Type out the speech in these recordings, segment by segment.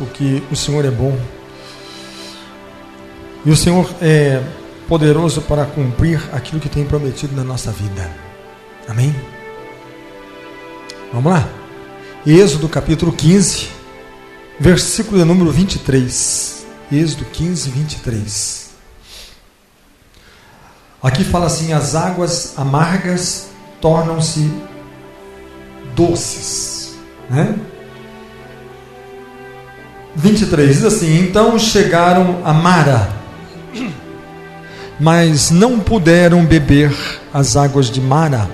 porque o Senhor é bom e o Senhor é poderoso para cumprir aquilo que tem prometido na nossa vida. Amém? Vamos lá. Êxodo capítulo 15, versículo de número 23. Êxodo 15, 23. Aqui fala assim: as águas amargas tornam-se doces, né? 23 diz assim: então chegaram a Mara, mas não puderam beber as águas de Mara,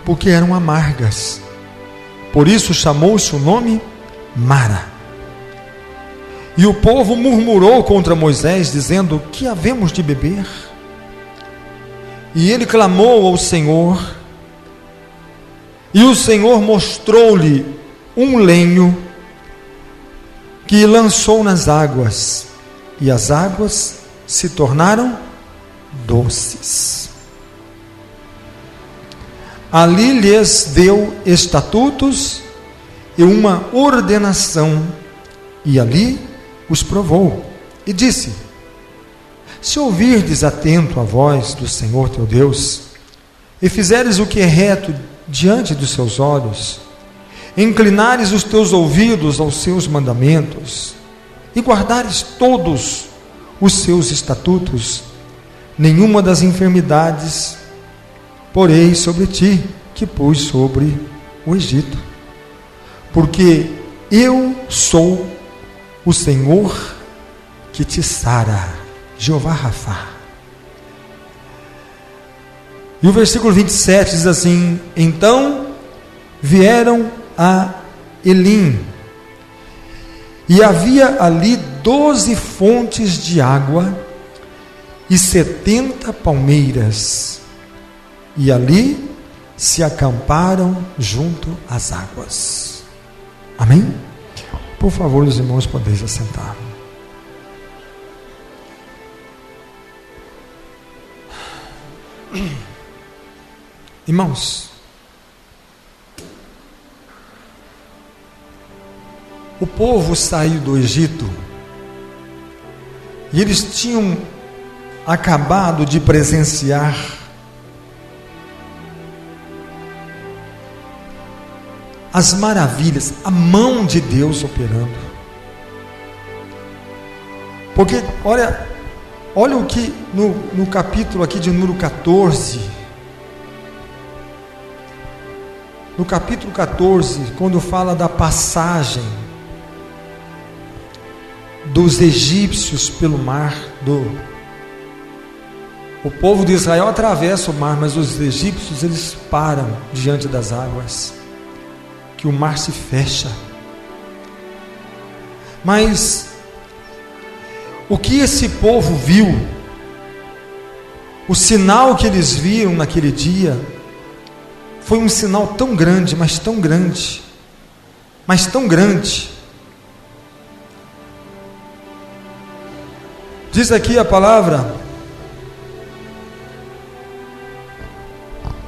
porque eram amargas. Por isso chamou-se o nome Mara. E o povo murmurou contra Moisés, dizendo: que havemos de beber? E ele clamou ao Senhor, e o Senhor mostrou-lhe um lenho que lançou nas águas, e as águas se tornaram doces. Ali lhes deu estatutos e uma ordenação, e ali os provou, e disse: se ouvirdes atento a voz do Senhor teu Deus, e fizeres o que é reto diante dos seus olhos, inclinares os teus ouvidos aos seus mandamentos, e guardares todos os seus estatutos, nenhuma das enfermidades porei sobre ti, que pus sobre o Egito, porque eu sou o Senhor que te sara, Jeová Rafá. E o versículo 27 diz assim: então vieram a Elim, e havia ali 12 fontes de água e 70 palmeiras, e ali se acamparam junto às águas. Amém? Por favor, os irmãos, podeis assentar. Irmãos, o povo saiu do Egito e eles tinham acabado de presenciar as maravilhas, a mão de Deus operando. Porque olha o que no capítulo aqui de número 14, no capítulo 14, quando fala da passagem dos egípcios pelo mar, o povo de Israel atravessa o mar, mas os egípcios, eles param diante das águas, que o mar se fecha. Mas o que esse povo viu, o sinal que eles viram naquele dia, foi um sinal tão grande, mas tão grande, mas tão grande. Diz aqui a palavra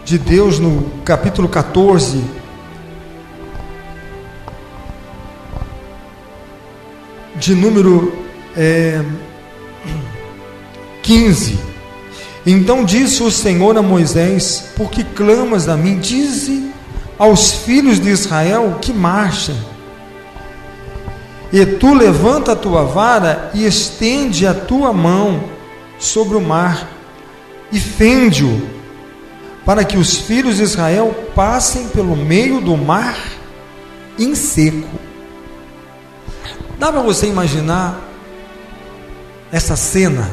de Deus no capítulo 14, de número 15. Então disse o Senhor a Moisés: por que clamas a mim? Dize aos filhos de Israel que marchem, e tu levanta a tua vara e estende a tua mão sobre o mar e fende-o, para que os filhos de Israel passem pelo meio do mar em seco. Dá para você imaginar essa cena,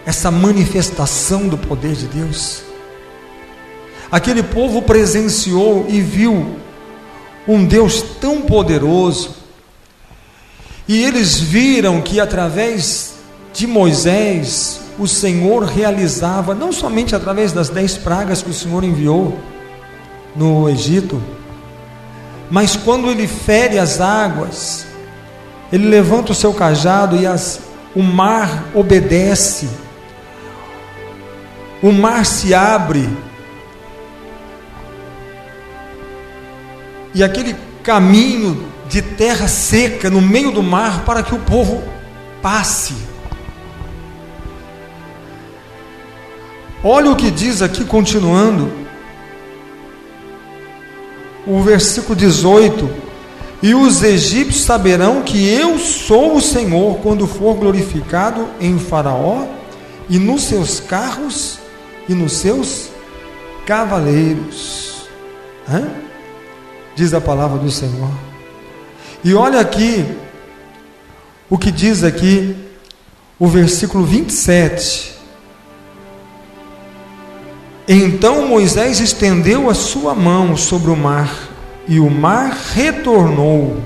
essa manifestação do poder de Deus? Aquele povo presenciou e viu um Deus tão poderoso, e eles viram que através de Moisés o Senhor realizava, não somente através das 10 pragas que o Senhor enviou no Egito, mas quando ele fere as águas, ele levanta o seu cajado e o mar obedece, o mar se abre, e aquele caminho de terra seca no meio do mar para que o povo passe. Olha o que diz aqui, continuando, o versículo 18: e os egípcios saberão que eu sou o Senhor quando for glorificado em Faraó e nos seus carros e nos seus cavaleiros. Diz a palavra do Senhor. E olha aqui o que diz aqui o versículo 27. Então Moisés estendeu a sua mão sobre o mar, e o mar retornou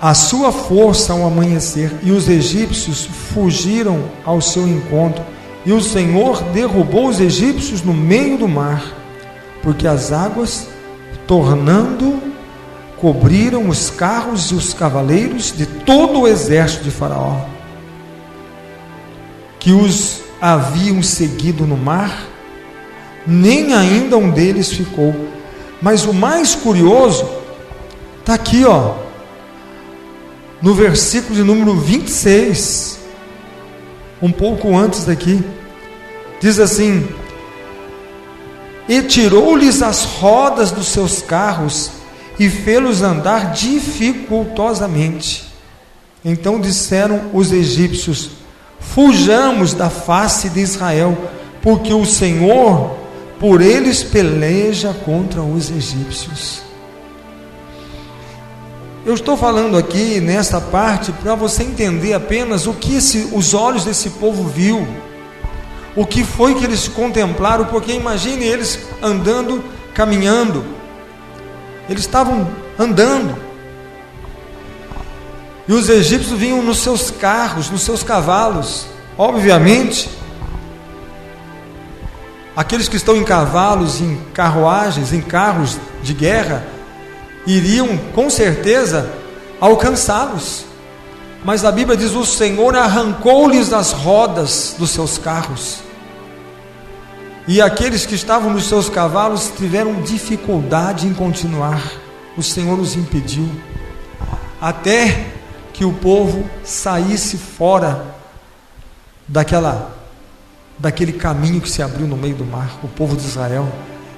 a sua força ao amanhecer, e os egípcios fugiram ao seu encontro, e o Senhor derrubou os egípcios no meio do mar, porque as águas, tornando, cobriram os carros e os cavaleiros de todo o exército de Faraó, que os haviam seguido no mar, nem ainda um deles ficou. Mas o mais curioso está aqui, no versículo de número 26, um pouco antes daqui, diz assim: e tirou-lhes as rodas dos seus carros e fê-los andar dificultosamente. Então disseram os egípcios: fujamos da face de Israel, porque o Senhor por eles peleja contra os egípcios. Eu estou falando aqui nesta parte para você entender apenas o que os olhos desse povo viu, o que foi que eles contemplaram, porque imagine eles andando, caminhando, eles estavam andando, e os egípcios vinham nos seus carros, nos seus cavalos. Obviamente, aqueles que estão em cavalos, em carruagens, em carros de guerra, iriam com certeza alcançá-los. Mas a Bíblia diz: o Senhor arrancou-lhes as rodas dos seus carros, e aqueles que estavam nos seus cavalos tiveram dificuldade em continuar. O Senhor os impediu, até que o povo saísse fora daquele caminho que se abriu no meio do mar, o povo de Israel.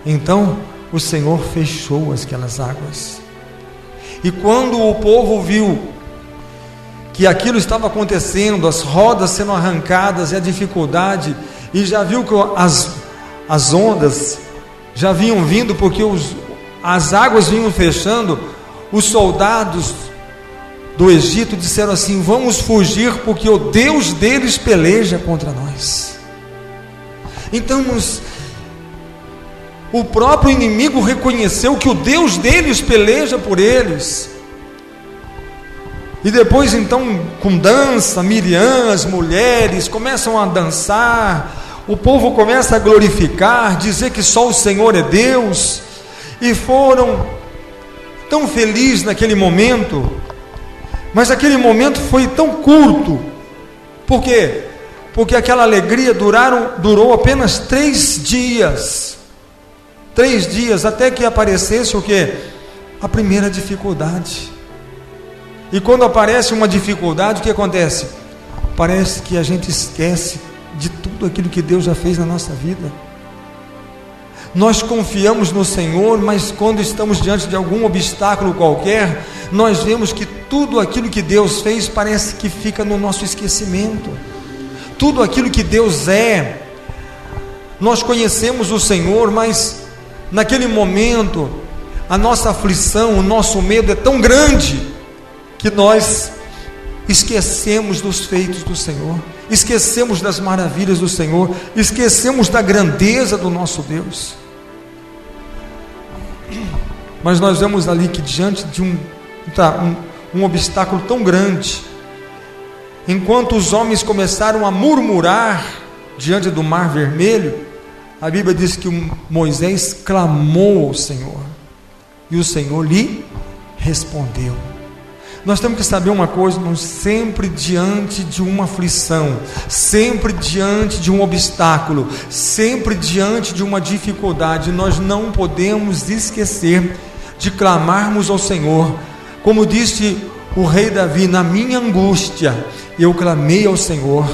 Então o Senhor fechou aquelas águas, e quando o povo viu que aquilo estava acontecendo, as rodas sendo arrancadas e a dificuldade, e já viu que as ondas já vinham vindo, porque as águas vinham fechando, os soldados do Egito disseram assim: vamos fugir, porque o Deus deles peleja contra nós. Então o próprio inimigo reconheceu que o Deus deles peleja por eles. E depois, então, com dança, Miriam, as mulheres começam a dançar, o povo começa a glorificar, dizer que só o Senhor é Deus, e foram tão felizes naquele momento. Mas aquele momento foi tão curto. Por quê? Porque aquela alegria durou apenas 3 dias. 3 dias, até que aparecesse o quê? A primeira dificuldade. E quando aparece uma dificuldade, o que acontece? Parece que a gente esquece de tudo aquilo que Deus já fez na nossa vida. Nós confiamos no Senhor, mas quando estamos diante de algum obstáculo qualquer, nós vemos que tudo aquilo que Deus fez parece que fica no nosso esquecimento. Tudo aquilo que Deus é, nós conhecemos o Senhor, mas naquele momento a nossa aflição, o nosso medo é tão grande que nós esquecemos dos feitos do Senhor, esquecemos das maravilhas do Senhor, esquecemos da grandeza do nosso Deus. Mas nós vemos ali que diante de um obstáculo tão grande, enquanto os homens começaram a murmurar diante do mar vermelho, a Bíblia diz que Moisés clamou ao Senhor, e o Senhor lhe respondeu. Nós temos que saber uma coisa, irmãos, sempre diante de uma aflição, sempre diante de um obstáculo, sempre diante de uma dificuldade, nós não podemos esquecer de clamarmos ao Senhor. Como disse o rei Davi: na minha angústia eu clamei ao Senhor.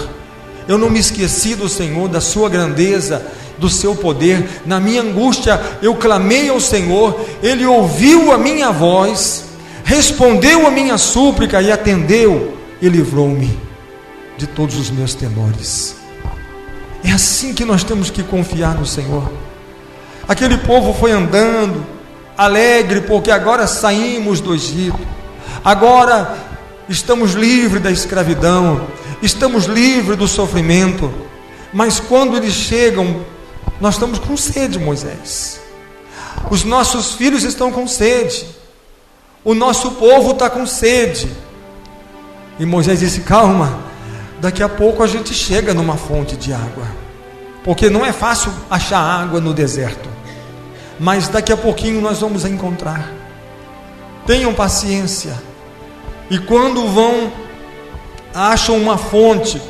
Eu não me esqueci do Senhor, da sua grandeza, do seu poder. Na minha angústia eu clamei ao Senhor, Ele ouviu a minha voz, respondeu a minha súplica e atendeu e livrou-me de todos os meus temores. É assim que nós temos que confiar no Senhor. Aquele povo foi andando alegre, porque agora saímos do Egito, agora estamos livres da escravidão, estamos livres do sofrimento. Mas quando eles chegam, nós estamos com sede, Moisés. Os nossos filhos estão com sede, o nosso povo está com sede. E Moisés disse: calma, daqui a pouco a gente chega numa fonte de água, porque não é fácil achar água no deserto, mas daqui a pouquinho nós vamos encontrar. Tenham paciência. E quando acham uma fonte,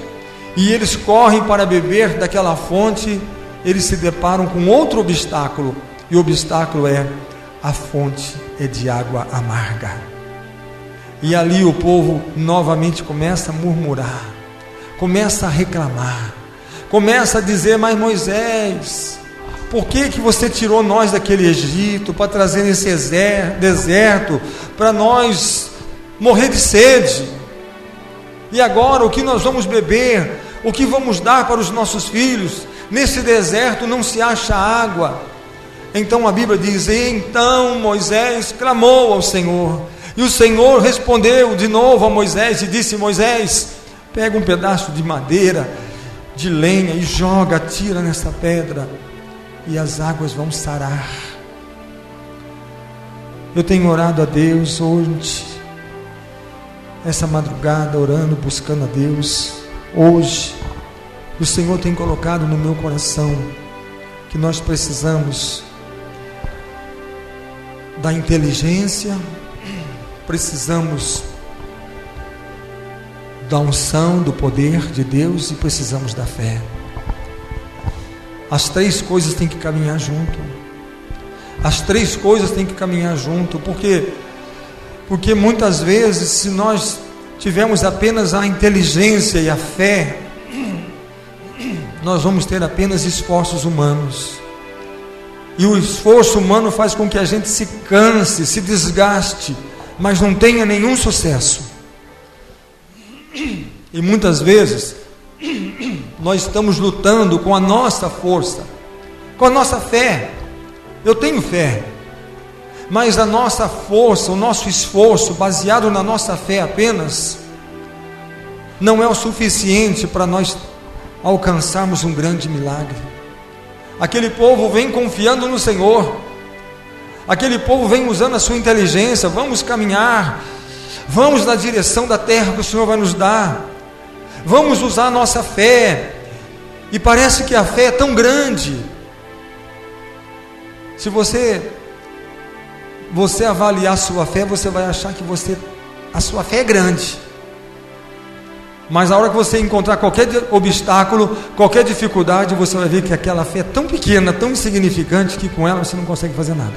e eles correm para beber daquela fonte, eles se deparam com outro obstáculo, e o obstáculo é: a fonte é de água amarga. E ali o povo novamente começa a murmurar, começa a reclamar, começa a dizer: mas Moisés, por que você tirou nós daquele Egito para trazer nesse deserto, para nós morrer de sede? E agora o que nós vamos beber? O que vamos dar para os nossos filhos? Nesse deserto não se acha água. Então a Bíblia diz: então Moisés clamou ao Senhor, e o Senhor respondeu de novo a Moisés e disse: Moisés, pega um pedaço de madeira, de lenha, e joga, tira nessa pedra, e as águas vão sarar. Eu tenho orado a Deus hoje, essa madrugada, orando, buscando a Deus. Hoje o Senhor tem colocado no meu coração que nós precisamos da inteligência, precisamos da unção, do poder de Deus, e precisamos da fé. As três coisas têm que caminhar junto. As três coisas têm que caminhar junto. Porque muitas vezes, se nós tivermos apenas a inteligência e a fé, nós vamos ter apenas esforços humanos. E o esforço humano faz com que a gente se canse, se desgaste, mas não tenha nenhum sucesso. E muitas vezes nós estamos lutando com a nossa força, com a nossa fé. Eu tenho fé, mas a nossa força, o nosso esforço baseado na nossa fé apenas, não é o suficiente para nós alcançarmos um grande milagre. Aquele povo vem confiando no Senhor, aquele povo vem usando a sua inteligência: vamos caminhar, vamos na direção da terra que o Senhor vai nos dar, vamos usar a nossa fé. E parece que a fé é tão grande. Se você avaliar a sua fé, você vai achar que a sua fé é grande, mas a hora que você encontrar qualquer obstáculo, qualquer dificuldade, você vai ver que aquela fé é tão pequena, tão insignificante, que com ela você não consegue fazer nada.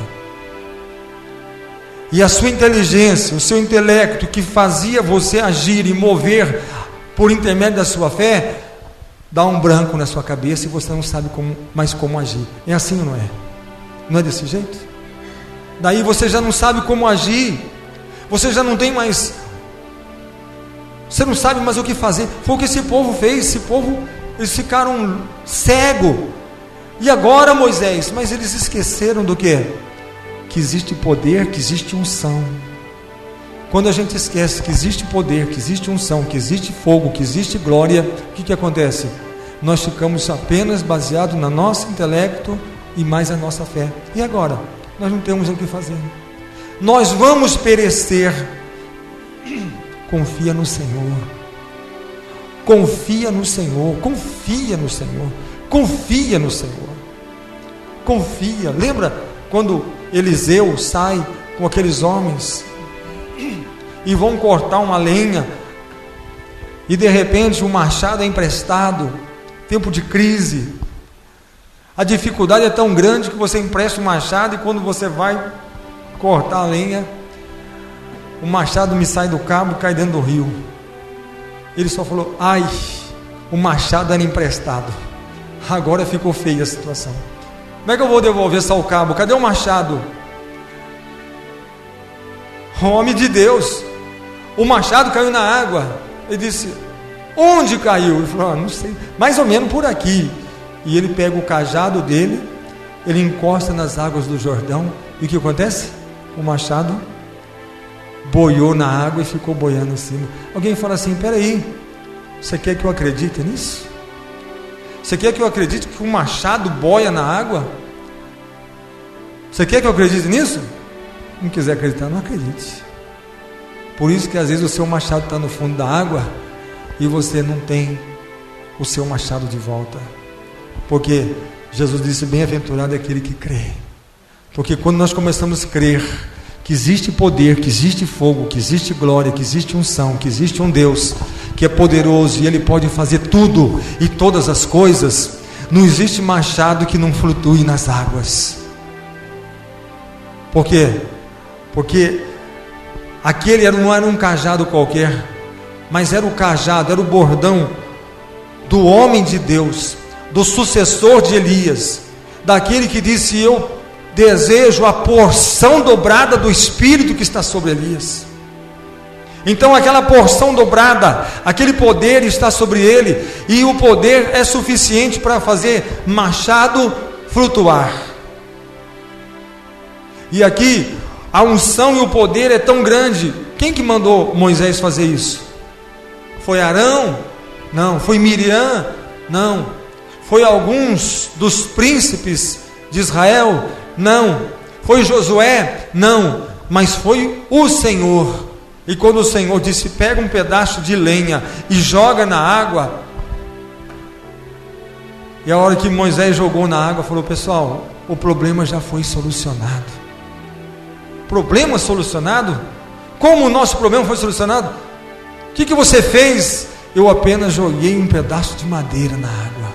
E a sua inteligência, o seu intelecto, que fazia você agir e mover por intermédio da sua fé, dá um branco na sua cabeça e você não sabe mais como agir. É assim ou não é? Não é desse jeito? Daí você já não sabe como agir, você já não tem mais, você não sabe mais o que fazer. Foi o que esse povo fez. Esse povo, eles ficaram cegos. E agora, Moisés? Mas eles esqueceram do quê? Que existe poder, que existe unção. Quando a gente esquece que existe poder, que existe unção, que existe fogo, que existe glória, o que acontece? Nós ficamos apenas baseados no nosso intelecto e mais a nossa fé. E agora? Nós não temos o que fazer. Nós vamos perecer. Confia no Senhor. Confia no Senhor. Confia no Senhor. Confia no Senhor. Confia. Lembra quando Eliseu sai com aqueles homens e vão cortar uma lenha, e de repente o machado é emprestado, tempo de crise, a dificuldade é tão grande que você empresta o machado, e quando você vai cortar a lenha, o machado me sai do cabo e cai dentro do rio. Ele só falou: ai, o machado era emprestado, agora ficou feia a situação. Como é que eu vou devolver só o cabo? Cadê o machado? Homem de Deus, o machado caiu na água. Ele disse: onde caiu? Ele falou: não sei, mais ou menos por aqui. E ele pega o cajado dele, ele encosta nas águas do Jordão, e o que acontece? O machado boiou na água e ficou boiando em cima. Alguém fala assim: peraí, você quer que eu acredite nisso? Você quer que eu acredite que um machado boia na água? Você quer que eu acredite nisso? Não quiser acreditar, não acredite. Por isso que às vezes o seu machado está no fundo da água e você não tem o seu machado de volta, porque Jesus disse: bem-aventurado é aquele que crê. Porque quando nós começamos a crer que existe poder, que existe fogo, que existe glória, que existe unção, que existe um Deus que é poderoso e Ele pode fazer tudo e todas as coisas, não existe machado que não flutue nas águas. Por quê? Porque aquele não era um cajado qualquer, mas era o cajado, era o bordão do homem de Deus, do sucessor de Elias, daquele que disse: eu desejo a porção dobrada do Espírito que está sobre Elias. Então aquela porção dobrada, aquele poder está sobre ele, e o poder é suficiente para fazer machado flutuar. E aqui a unção e o poder é tão grande. Quem que mandou Moisés fazer isso? Foi Arão? Não. Foi Miriam? Não. Foi alguns dos príncipes de Israel? Não. Foi Josué? Não. Mas foi o Senhor. E quando o Senhor disse: pega um pedaço de lenha e joga na água, e a hora que Moisés jogou na água, falou: pessoal, o problema já foi solucionado. Problema solucionado? Como o nosso problema foi solucionado? O que você fez? Eu apenas joguei um pedaço de madeira na água.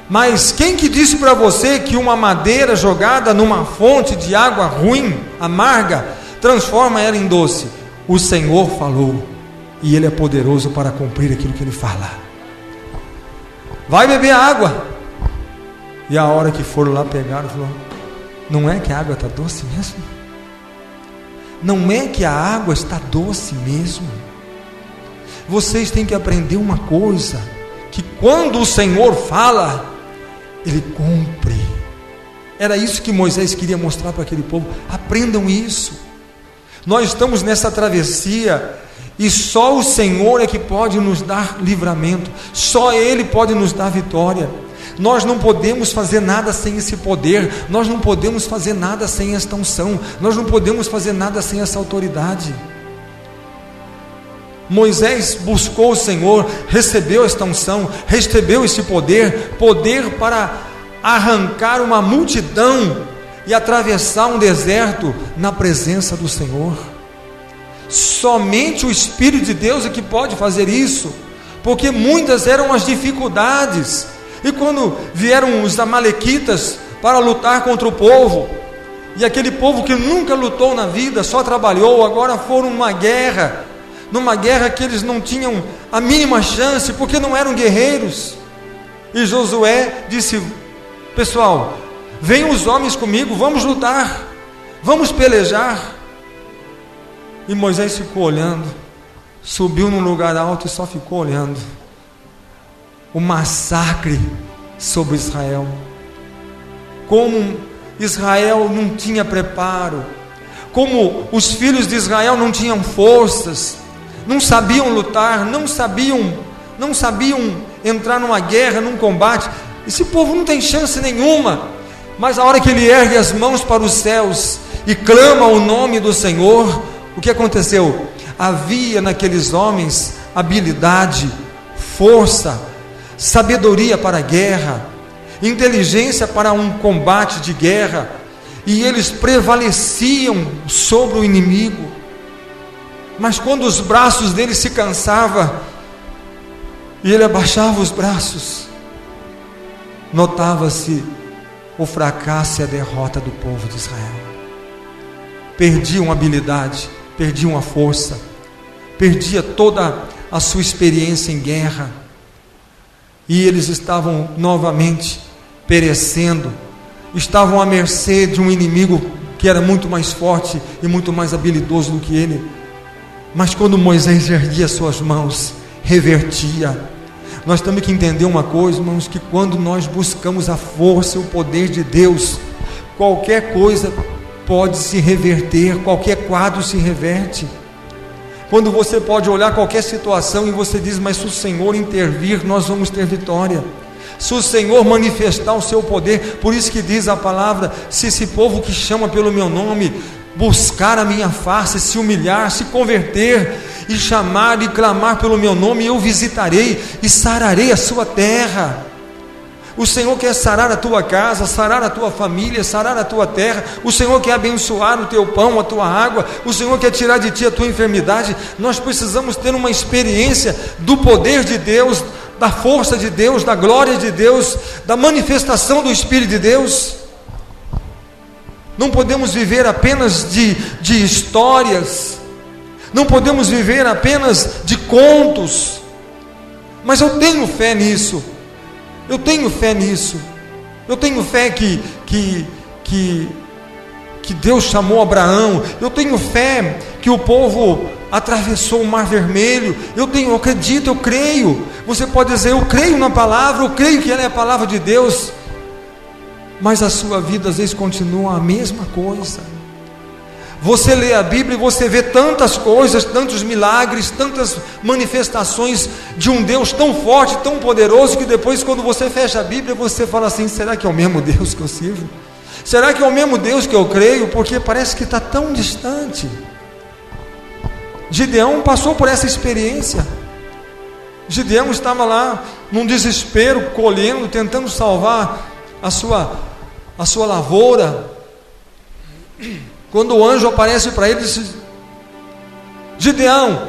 Mas quem que disse para você que uma madeira jogada numa fonte de água ruim, amarga, transforma ela em doce? O Senhor falou, e Ele é poderoso para cumprir aquilo que Ele fala. Vai beber a água. E a hora que foram lá pegaram, falou: não é que a água está doce mesmo? Não é que a água está doce mesmo? Vocês têm que aprender uma coisa, que quando o Senhor fala, Ele cumpre. Era isso que Moisés queria mostrar para aquele povo. Aprendam isso. Nós estamos nessa travessia, e só o Senhor é que pode nos dar livramento, só Ele pode nos dar vitória. Nós não podemos fazer nada sem esse poder, nós não podemos fazer nada sem esta unção, nós não podemos fazer nada sem essa autoridade. Moisés buscou o Senhor, recebeu esta unção, recebeu esse poder para arrancar uma multidão e atravessar um deserto na presença do Senhor. Somente o Espírito de Deus é que pode fazer isso, porque muitas eram as dificuldades. E quando vieram os amalequitas para lutar contra o povo, e aquele povo que nunca lutou na vida, só trabalhou, agora foram numa guerra que eles não tinham a mínima chance, porque não eram guerreiros. E Josué disse: pessoal, venham os homens comigo, vamos lutar, vamos pelejar. E Moisés ficou olhando, subiu num lugar alto e só ficou olhando o massacre sobre Israel. Como Israel não tinha preparo, como os filhos de Israel não tinham forças, não sabiam lutar, não sabiam entrar numa guerra, num combate. Esse povo não tem chance nenhuma. Mas a hora que ele ergue as mãos para os céus e clama o nome do Senhor, o que aconteceu? Havia naqueles homens habilidade, força, sabedoria para a guerra, inteligência para um combate de guerra, e eles prevaleciam sobre o inimigo. Mas quando os braços dele se cansavam e ele abaixava os braços, notava-se o fracasso e a derrota do povo de Israel. Perdiam a habilidade, perdiam a força, perdia toda a sua experiência em guerra, e eles estavam novamente perecendo, estavam à mercê de um inimigo que era muito mais forte e muito mais habilidoso do que ele. Mas quando Moisés erguia suas mãos, revertia. Nós temos que entender uma coisa, irmãos, que quando nós buscamos a força e o poder de Deus, qualquer coisa pode se reverter, qualquer quadro se reverte. Quando você pode olhar qualquer situação e você diz, mas se o Senhor intervir, nós vamos ter vitória. Se o Senhor manifestar o seu poder, por isso que diz a palavra, se esse povo que chama pelo meu nome, buscar a minha face, se humilhar, se converter, e chamar e clamar pelo meu nome, eu visitarei e sararei a sua terra. O Senhor quer sarar a tua casa, sarar a tua família, sarar a tua terra. O Senhor quer abençoar o teu pão, a tua água. O Senhor quer tirar de ti a tua enfermidade. Nós precisamos ter uma experiência do poder de Deus, da força de Deus, da glória de Deus, da manifestação do Espírito de Deus. Não podemos viver apenas de histórias, não podemos viver apenas de contos, mas eu tenho fé nisso. Eu tenho fé nisso. Eu tenho fé que Deus chamou Abraão. Eu tenho fé que o povo atravessou o Mar Vermelho. Eu acredito, eu creio. Você pode dizer, eu creio na palavra, eu creio que ela é a palavra de Deus. Mas a sua vida às vezes continua a mesma coisa. Você lê a Bíblia e você vê tantas coisas, tantos milagres, tantas manifestações de um Deus tão forte, tão poderoso, que depois quando você fecha a Bíblia, você fala assim, será que é o mesmo Deus que eu sirvo? Será que é o mesmo Deus que eu creio? Porque parece que está tão distante. Gideão passou por essa experiência. Gideão estava lá num desespero, colhendo, tentando salvar a sua lavoura, quando o anjo aparece para ele e diz, Gideão,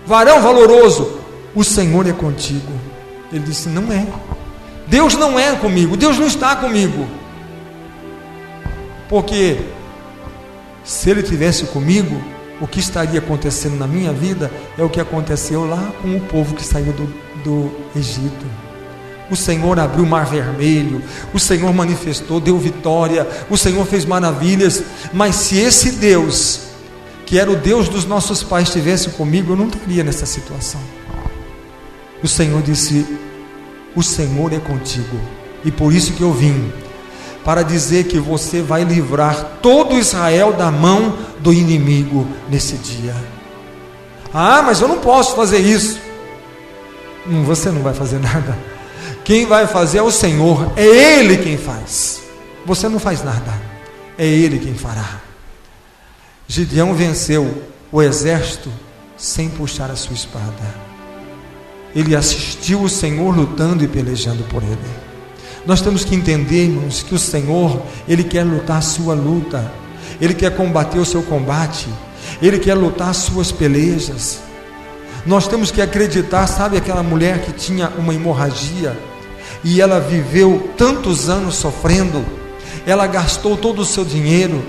varão valoroso, o Senhor é contigo. Ele disse, não é, Deus não é comigo, Deus não está comigo, porque se Ele tivesse comigo, o que estaria acontecendo na minha vida é o que aconteceu lá com o povo que saiu do Egito. O Senhor abriu o Mar Vermelho, o Senhor manifestou, deu vitória, o Senhor fez maravilhas. Mas se esse Deus, que era o Deus dos nossos pais, estivesse comigo, eu não estaria nessa situação. O Senhor disse, o Senhor é contigo, e por isso que eu vim, para dizer que você vai livrar todo Israel da mão do inimigo nesse dia. Ah, mas eu não posso fazer isso. Você não vai fazer nada. Quem vai fazer é o Senhor, é Ele quem faz. Você não faz nada, é Ele quem fará. Gideão venceu o exército sem puxar a sua espada. Ele assistiu o Senhor lutando e pelejando por ele. Nós temos que entender, irmãos, que o Senhor, Ele quer lutar a sua luta, Ele quer combater o seu combate, Ele quer lutar as suas pelejas. Nós temos que acreditar, sabe aquela mulher que tinha uma hemorragia, e ela viveu tantos anos sofrendo, ela gastou todo o seu dinheiro,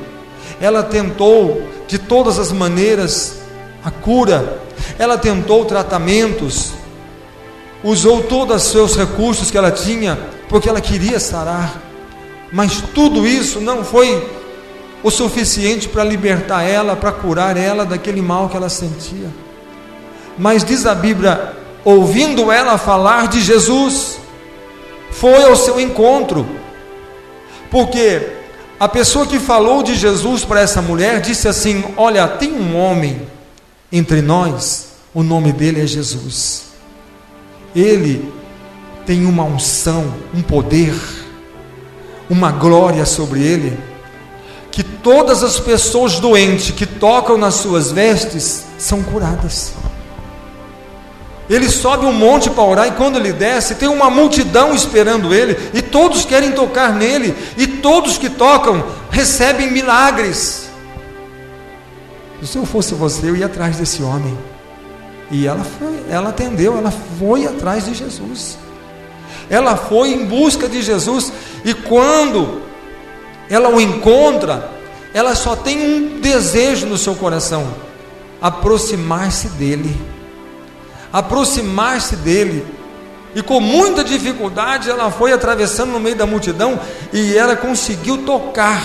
ela tentou de todas as maneiras a cura, ela tentou tratamentos, usou todos os seus recursos que ela tinha, porque ela queria sarar, mas tudo isso não foi o suficiente para libertar ela, para curar ela daquele mal que ela sentia. Mas diz a Bíblia, ouvindo ela falar de Jesus, foi ao seu encontro, porque a pessoa que falou de Jesus para essa mulher disse assim: olha, tem um homem entre nós, o nome dele é Jesus, ele tem uma unção, um poder, uma glória sobre ele, que todas as pessoas doentes que tocam nas suas vestes são curadas. Ele sobe um monte para orar, e quando ele desce, tem uma multidão esperando ele, e todos querem tocar nele, e todos que tocam recebem milagres. Se eu fosse você, eu ia atrás desse homem. E ela atendeu, ela foi atrás de Jesus. Ela foi em busca de Jesus. E quando ela o encontra, ela só tem um desejo no seu coração: aproximar-se dele. Aproximar-se dele. E com muita dificuldade ela foi atravessando no meio da multidão, e ela conseguiu tocar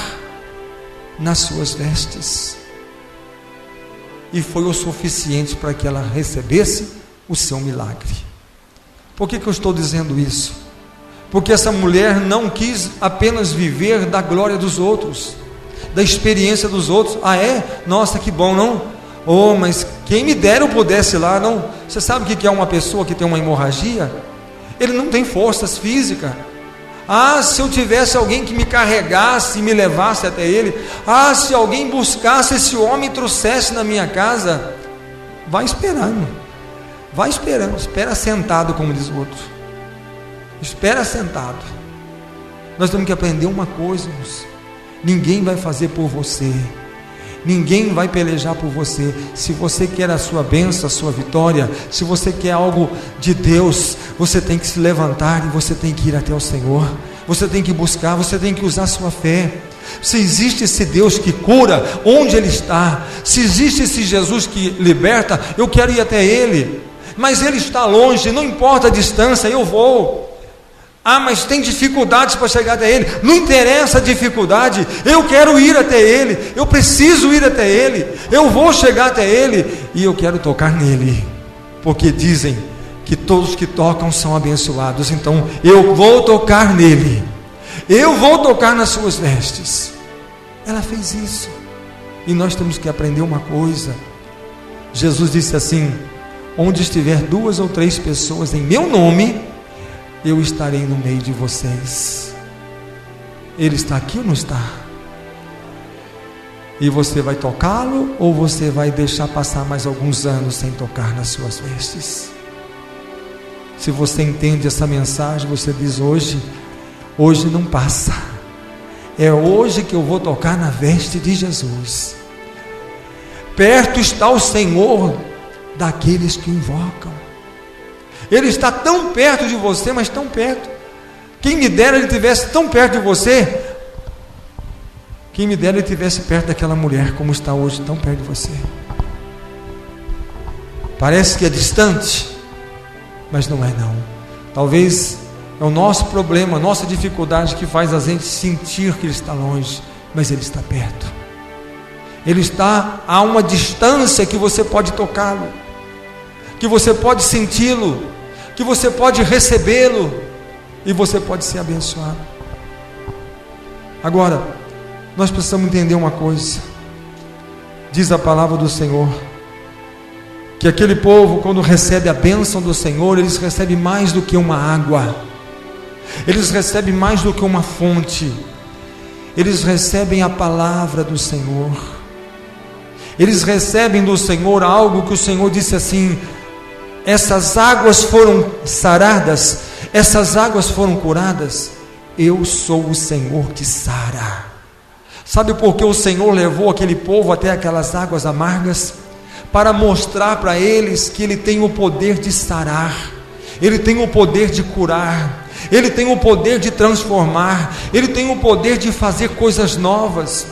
nas suas vestes, e foi o suficiente para que ela recebesse o seu milagre. Por que eu estou dizendo isso? Porque essa mulher não quis apenas viver da glória dos outros, da experiência dos outros. Ah, é? Nossa, que bom, não? Oh, mas quem me dera eu pudesse ir lá, não? Você sabe o que é uma pessoa que tem uma hemorragia? Ele não tem forças físicas. Ah, se eu tivesse alguém que me carregasse e me levasse até ele. Ah, se alguém buscasse esse homem e trouxesse na minha casa. Vai esperando, espera sentado, como diz o outro. Espera sentado. Nós temos que aprender uma coisa, irmãos: ninguém vai fazer por você, ninguém vai pelejar por você. Se você quer a sua bênção, a sua vitória, se você quer algo de Deus, você tem que se levantar e você tem que ir até o Senhor. Você tem que buscar, você tem que usar a sua fé. Se existe esse Deus que cura, onde Ele está? Se existe esse Jesus que liberta, eu quero ir até Ele. Mas Ele está longe, não importa a distância, eu vou. Ah, mas tem dificuldades para chegar até Ele. Não interessa a dificuldade, eu quero ir até Ele, eu preciso ir até Ele, eu vou chegar até Ele, e eu quero tocar nele, porque dizem que todos que tocam são abençoados. Então eu vou tocar nele, eu vou tocar nas suas vestes. Ela fez isso, e nós temos que aprender uma coisa. Jesus disse assim: onde estiver 2 ou 3 pessoas em meu nome, eu estarei no meio de vocês. Ele está aqui ou não está? E você vai tocá-lo, ou você vai deixar passar mais alguns anos sem tocar nas suas vestes? Se você entende essa mensagem, você diz: hoje não passa, é hoje que eu vou tocar na veste de Jesus. Perto está o Senhor daqueles que o invocam. Ele está tão perto de você, mas tão perto. Quem me dera ele estivesse tão perto de você. Quem me dera ele estivesse perto daquela mulher, como está hoje, tão perto de você. Parece que é distante, mas não é não. Talvez é o nosso problema, a nossa dificuldade que faz a gente sentir que Ele está longe, mas Ele está perto. Ele está a uma distância que você pode tocá-lo, que você pode senti-lo, que você pode recebê-lo, e você pode ser abençoado. Agora, nós precisamos entender uma coisa. Diz a palavra do Senhor que aquele povo, quando recebe a bênção do Senhor, eles recebem mais do que uma água, eles recebem mais do que uma fonte, eles recebem a palavra do Senhor. Eles recebem do Senhor algo que o Senhor disse assim: essas águas foram saradas, essas águas foram curadas, eu sou o Senhor que sara. Sabe por que o Senhor levou aquele povo até aquelas águas amargas? Para mostrar para eles que Ele tem o poder de sarar, Ele tem o poder de curar, Ele tem o poder de transformar, Ele tem o poder de fazer coisas novas.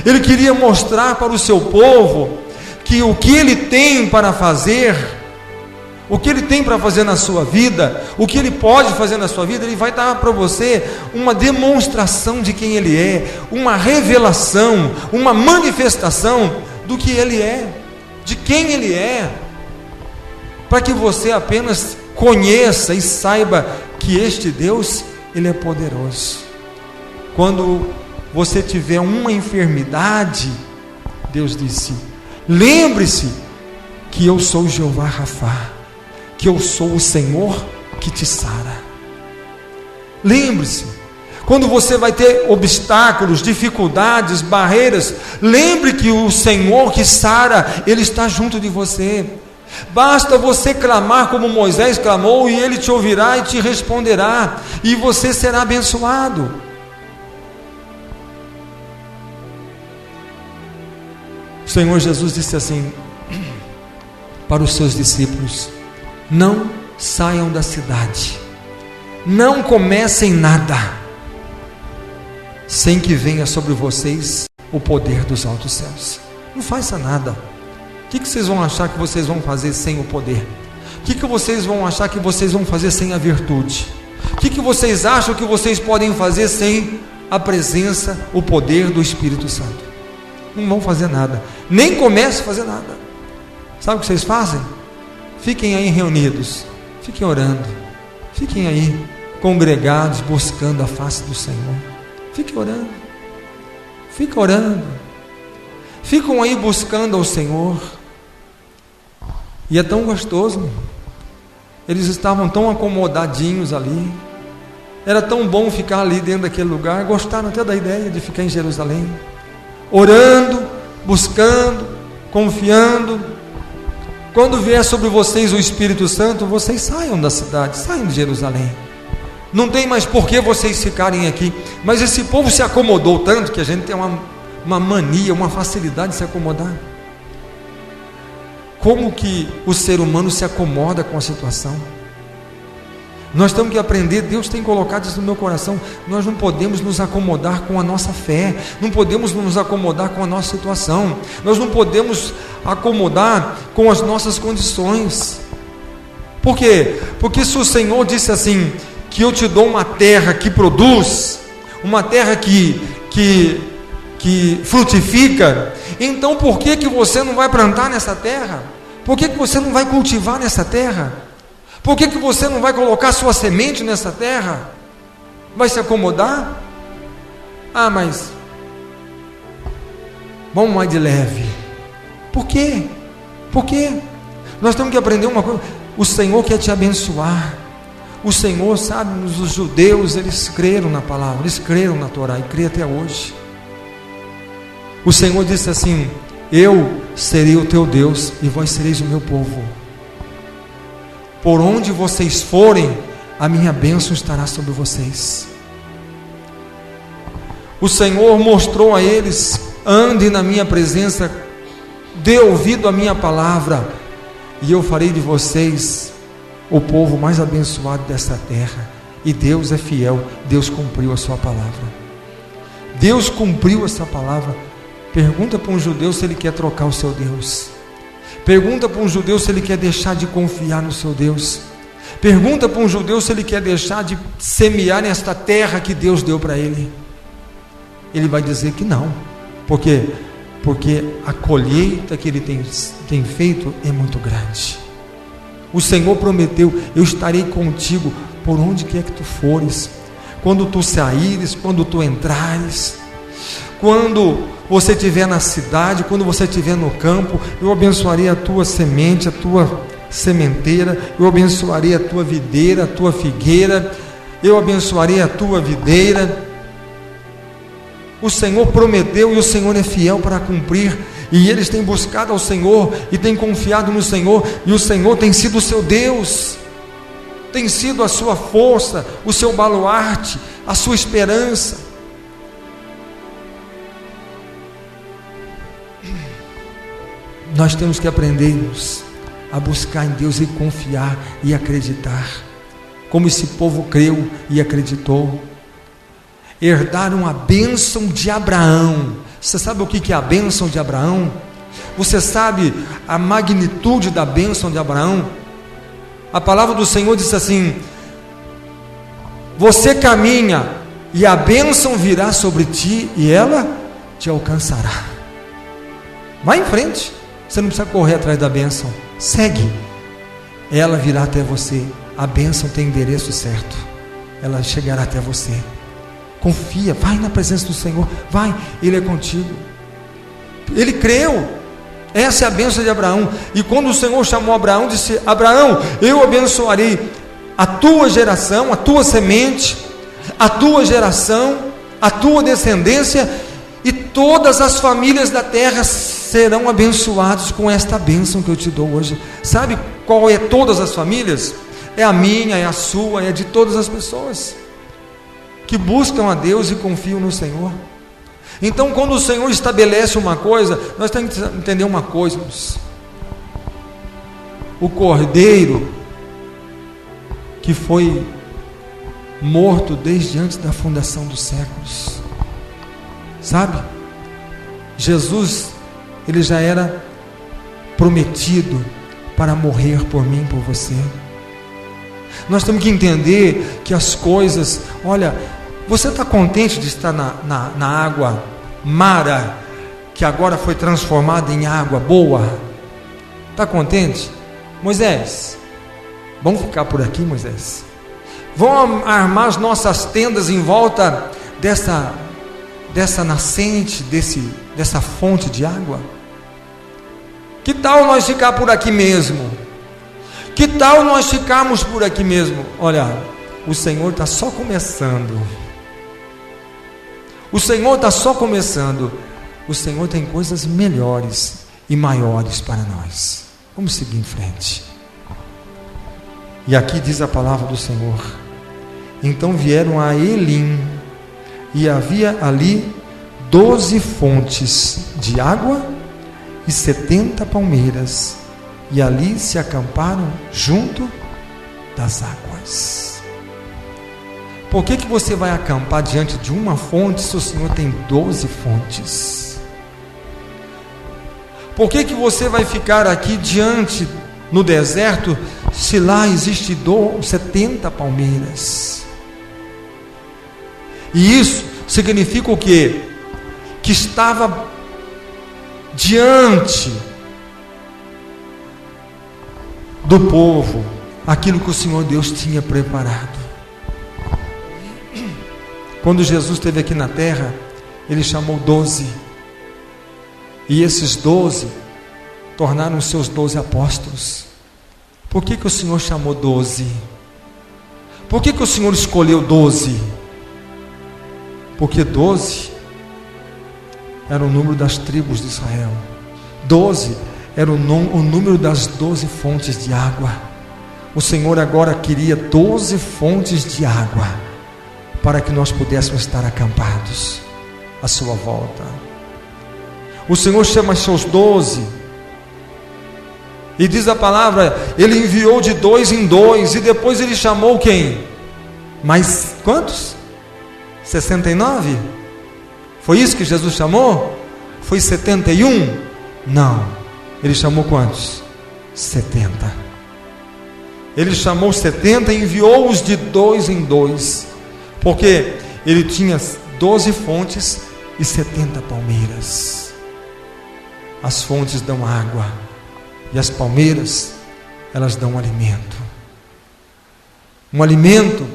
Ele queria mostrar para o seu povo que o que Ele tem para fazer, o que Ele tem para fazer na sua vida, o que Ele pode fazer na sua vida, Ele vai dar para você uma demonstração de quem Ele é, uma revelação, uma manifestação do que Ele é, de quem Ele é, para que você apenas conheça e saiba que este Deus, Ele é poderoso. Quando você tiver uma enfermidade, Deus disse: lembre-se que eu sou Jeová Rafá, que eu sou o Senhor que te sara. Lembre-se, quando você vai ter obstáculos, dificuldades, barreiras, lembre que o Senhor que sara, Ele está junto de você. Basta você clamar como Moisés clamou, e Ele te ouvirá e te responderá, e você será abençoado. O Senhor Jesus disse assim para os seus discípulos: não saiam da cidade, não comecem nada, sem que venha sobre vocês o poder dos altos céus. Não faça nada. O que vocês vão achar que vocês vão fazer sem o poder? O que vocês vão achar que vocês vão fazer sem a virtude? O que vocês acham que vocês podem fazer sem a presença, o poder do Espírito Santo? Não vão fazer nada, nem comece a fazer nada. Sabe o que vocês fazem? Fiquem aí reunidos, fiquem orando, fiquem aí congregados, buscando a face do Senhor. Fiquem orando, fiquem orando, ficam aí buscando ao Senhor. E é tão gostoso. Eles estavam tão acomodadinhos ali, era tão bom ficar ali dentro daquele lugar. Gostaram até da ideia de ficar em Jerusalém, orando, buscando, confiando. Quando vier sobre vocês o Espírito Santo, vocês saiam da cidade, saiam de Jerusalém. Não tem mais por que vocês ficarem aqui. Mas esse povo se acomodou tanto, que a gente tem uma mania, uma facilidade de se acomodar. Como que o ser humano se acomoda com a situação? Nós temos que aprender. Deus tem colocado isso no meu coração. Nós não podemos nos acomodar com a nossa fé, não podemos nos acomodar com a nossa situação, nós não podemos acomodar com as nossas condições. Por quê? Porque se o Senhor disse assim, que eu te dou uma terra que produz, uma terra que frutifica, então por que você não vai plantar nessa terra? Por que você não vai cultivar nessa terra? Por que você não vai colocar sua semente nessa terra? Vai se acomodar? Ah, mas vamos mais de leve. Por quê? Por quê? Nós temos que aprender uma coisa. O Senhor quer te abençoar. O Senhor, sabe, os judeus, eles creram na palavra, eles creram na Torá e creem até hoje. O Senhor disse assim: eu serei o teu Deus e vós sereis o meu povo. Por onde vocês forem, a minha bênção estará sobre vocês. O Senhor mostrou a eles: andem na minha presença, dê ouvido à minha palavra, e eu farei de vocês o povo mais abençoado desta terra. E Deus é fiel, Deus cumpriu a sua palavra. Deus cumpriu essa palavra. Pergunta para um judeu se ele quer trocar o seu Deus. Pergunta para um judeu se ele quer deixar de confiar no seu Deus. Pergunta para um judeu se ele quer deixar de semear nesta terra que Deus deu para ele. Ele vai dizer que não. Por quê? Porque a colheita que ele tem feito é muito grande. O Senhor prometeu: eu estarei contigo por onde quer que tu fores, quando tu saíres, quando tu entrares, quando você estiver na cidade, quando você estiver no campo. Eu abençoarei a tua semente, a tua sementeira, eu abençoarei a tua videira, a tua figueira, eu abençoarei a tua videira. O Senhor prometeu e o Senhor é fiel para cumprir. E eles têm buscado ao Senhor e têm confiado no Senhor, e o Senhor tem sido o seu Deus, tem sido a sua força, o seu baluarte, a sua esperança. Nós temos que aprender a buscar em Deus e confiar e acreditar, como esse povo creu e acreditou. Herdaram a bênção de Abraão. Você sabe o que é a bênção de Abraão? Você sabe a magnitude da bênção de Abraão? A palavra do Senhor diz assim: você caminha e a bênção virá sobre ti e ela te alcançará. Vai em frente, você não precisa correr atrás da bênção, segue, ela virá até você. A bênção tem endereço certo, ela chegará até você. Confia, vai na presença do Senhor, vai, Ele é contigo. Ele creu, essa é a bênção de Abraão. E quando o Senhor chamou Abraão, disse: Abraão, eu abençoarei a tua geração, a tua semente, a tua geração, a tua descendência, e todas as famílias da terra serão abençoadas com esta bênção que eu te dou hoje. Sabe qual é todas as famílias? É a minha, é a sua, é de todas as pessoas que buscam a Deus e confiam no Senhor. Então, quando o Senhor estabelece uma coisa, nós temos que entender uma coisa, irmãos. O Cordeiro que foi morto desde antes da fundação dos séculos, sabe? Jesus, ele já era prometido para morrer por mim e por você. Nós temos que entender que as coisas, olha, você está contente de estar na água Mara, que agora foi transformada em água boa? Está contente? Moisés, vamos ficar por aqui, Moisés. Vamos armar as nossas tendas em volta dessa nascente, dessa fonte de água? Que tal nós ficar por aqui mesmo? Que tal nós ficarmos por aqui mesmo? Olha, o Senhor está só começando. O Senhor está só começando. O Senhor tem coisas melhores e maiores para nós. Vamos seguir em frente. E aqui diz a palavra do Senhor: então vieram a Elim, e havia ali 12 fontes de água e 70 palmeiras, e ali se acamparam junto das águas. Por que você vai acampar diante de uma fonte se o Senhor tem 12 fontes? Por que você vai ficar aqui diante no deserto se lá existe 70 palmeiras? E isso significa o quê? Que estava diante do povo aquilo que o Senhor Deus tinha preparado. Quando Jesus esteve aqui na terra, ele chamou 12, e esses 12 tornaram seus 12 apóstolos. Por que o Senhor chamou 12? Por que o Senhor escolheu 12? Porque 12 era o número das tribos de Israel. 12 era o número das 12 fontes de água. O Senhor agora queria 12 fontes de água, para que nós pudéssemos estar acampados à sua volta. O Senhor chama seus 12, e diz a palavra, ele enviou de 2 em 2, e depois ele chamou quem? Mais quantos? 69? Foi isso que Jesus chamou? Foi 71? Não, ele chamou quantos? 70. Ele chamou 70 e enviou-os de 2 em 2, porque ele tinha 12 fontes e 70 palmeiras. As fontes dão água, e as palmeiras, elas dão alimento. Um alimento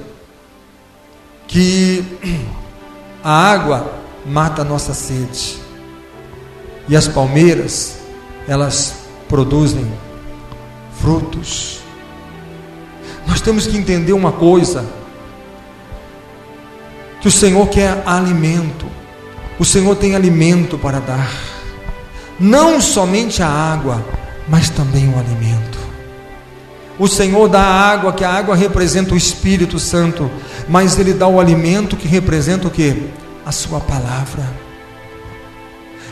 que a água mata a nossa sede, e as palmeiras, elas produzem frutos. Nós temos que entender uma coisa, que o Senhor quer alimento. O Senhor tem alimento para dar, não somente a água, mas também o alimento. O Senhor dá a água, que a água representa o Espírito Santo, mas Ele dá o alimento, que representa o quê? A sua palavra.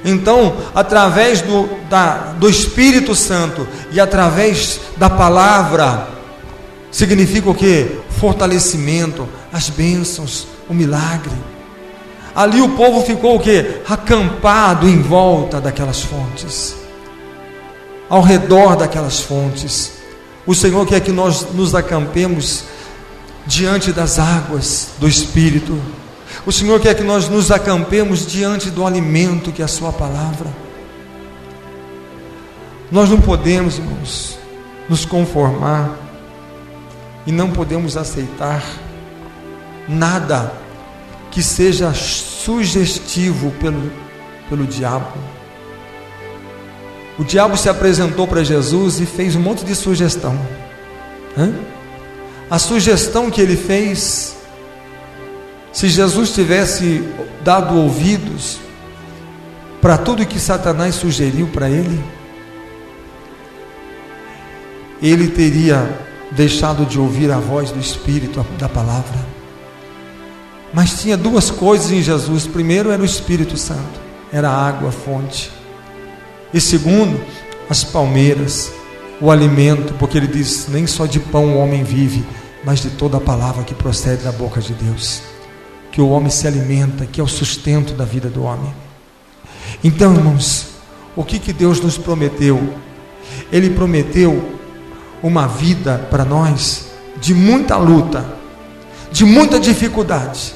Então, através do Espírito Santo e através da palavra, significa o quê? Fortalecimento, as bênçãos, o milagre. Ali o povo ficou o quê? Acampado em volta daquelas fontes, ao redor daquelas fontes. O Senhor quer que nós nos acampemos diante das águas do Espírito. O Senhor quer que nós nos acampemos diante do alimento, que é a sua palavra. Nós não podemos, irmãos, nos conformar, e não podemos aceitar nada que seja sugestivo pelo diabo. O diabo se apresentou para Jesus e fez um monte de sugestão. A sugestão que ele fez, se Jesus tivesse dado ouvidos para tudo que Satanás sugeriu para ele, ele teria deixado de ouvir a voz do Espírito, da palavra. Mas tinha duas coisas em Jesus. Primeiro era o Espírito Santo, era a água, a fonte. E segundo, as palmeiras, o alimento, porque ele diz: nem só de pão o homem vive, mas de toda a palavra que procede da boca de Deus. Que o homem se alimenta, que é o sustento da vida do homem. Então, irmãos, o que Deus nos prometeu? Ele prometeu uma vida para nós de muita luta, de muita dificuldade.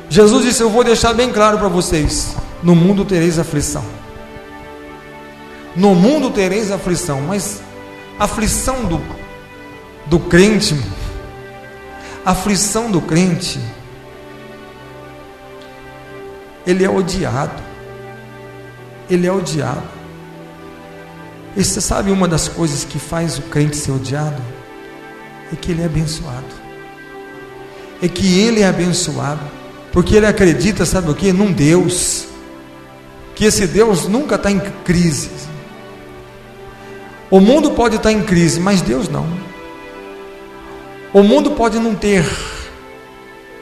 Jesus disse: eu vou deixar bem claro para vocês: no mundo tereis aflição. No mundo tereis aflição. Mas a aflição do crente, a aflição do crente, ele é odiado. Ele é odiado. E você sabe uma das coisas que faz o crente ser odiado? É que ele é abençoado. É que ele é abençoado. Porque ele acredita, sabe o que? Num Deus. Que esse Deus nunca está em crise. O mundo pode estar em crise, mas Deus não. O mundo pode não ter,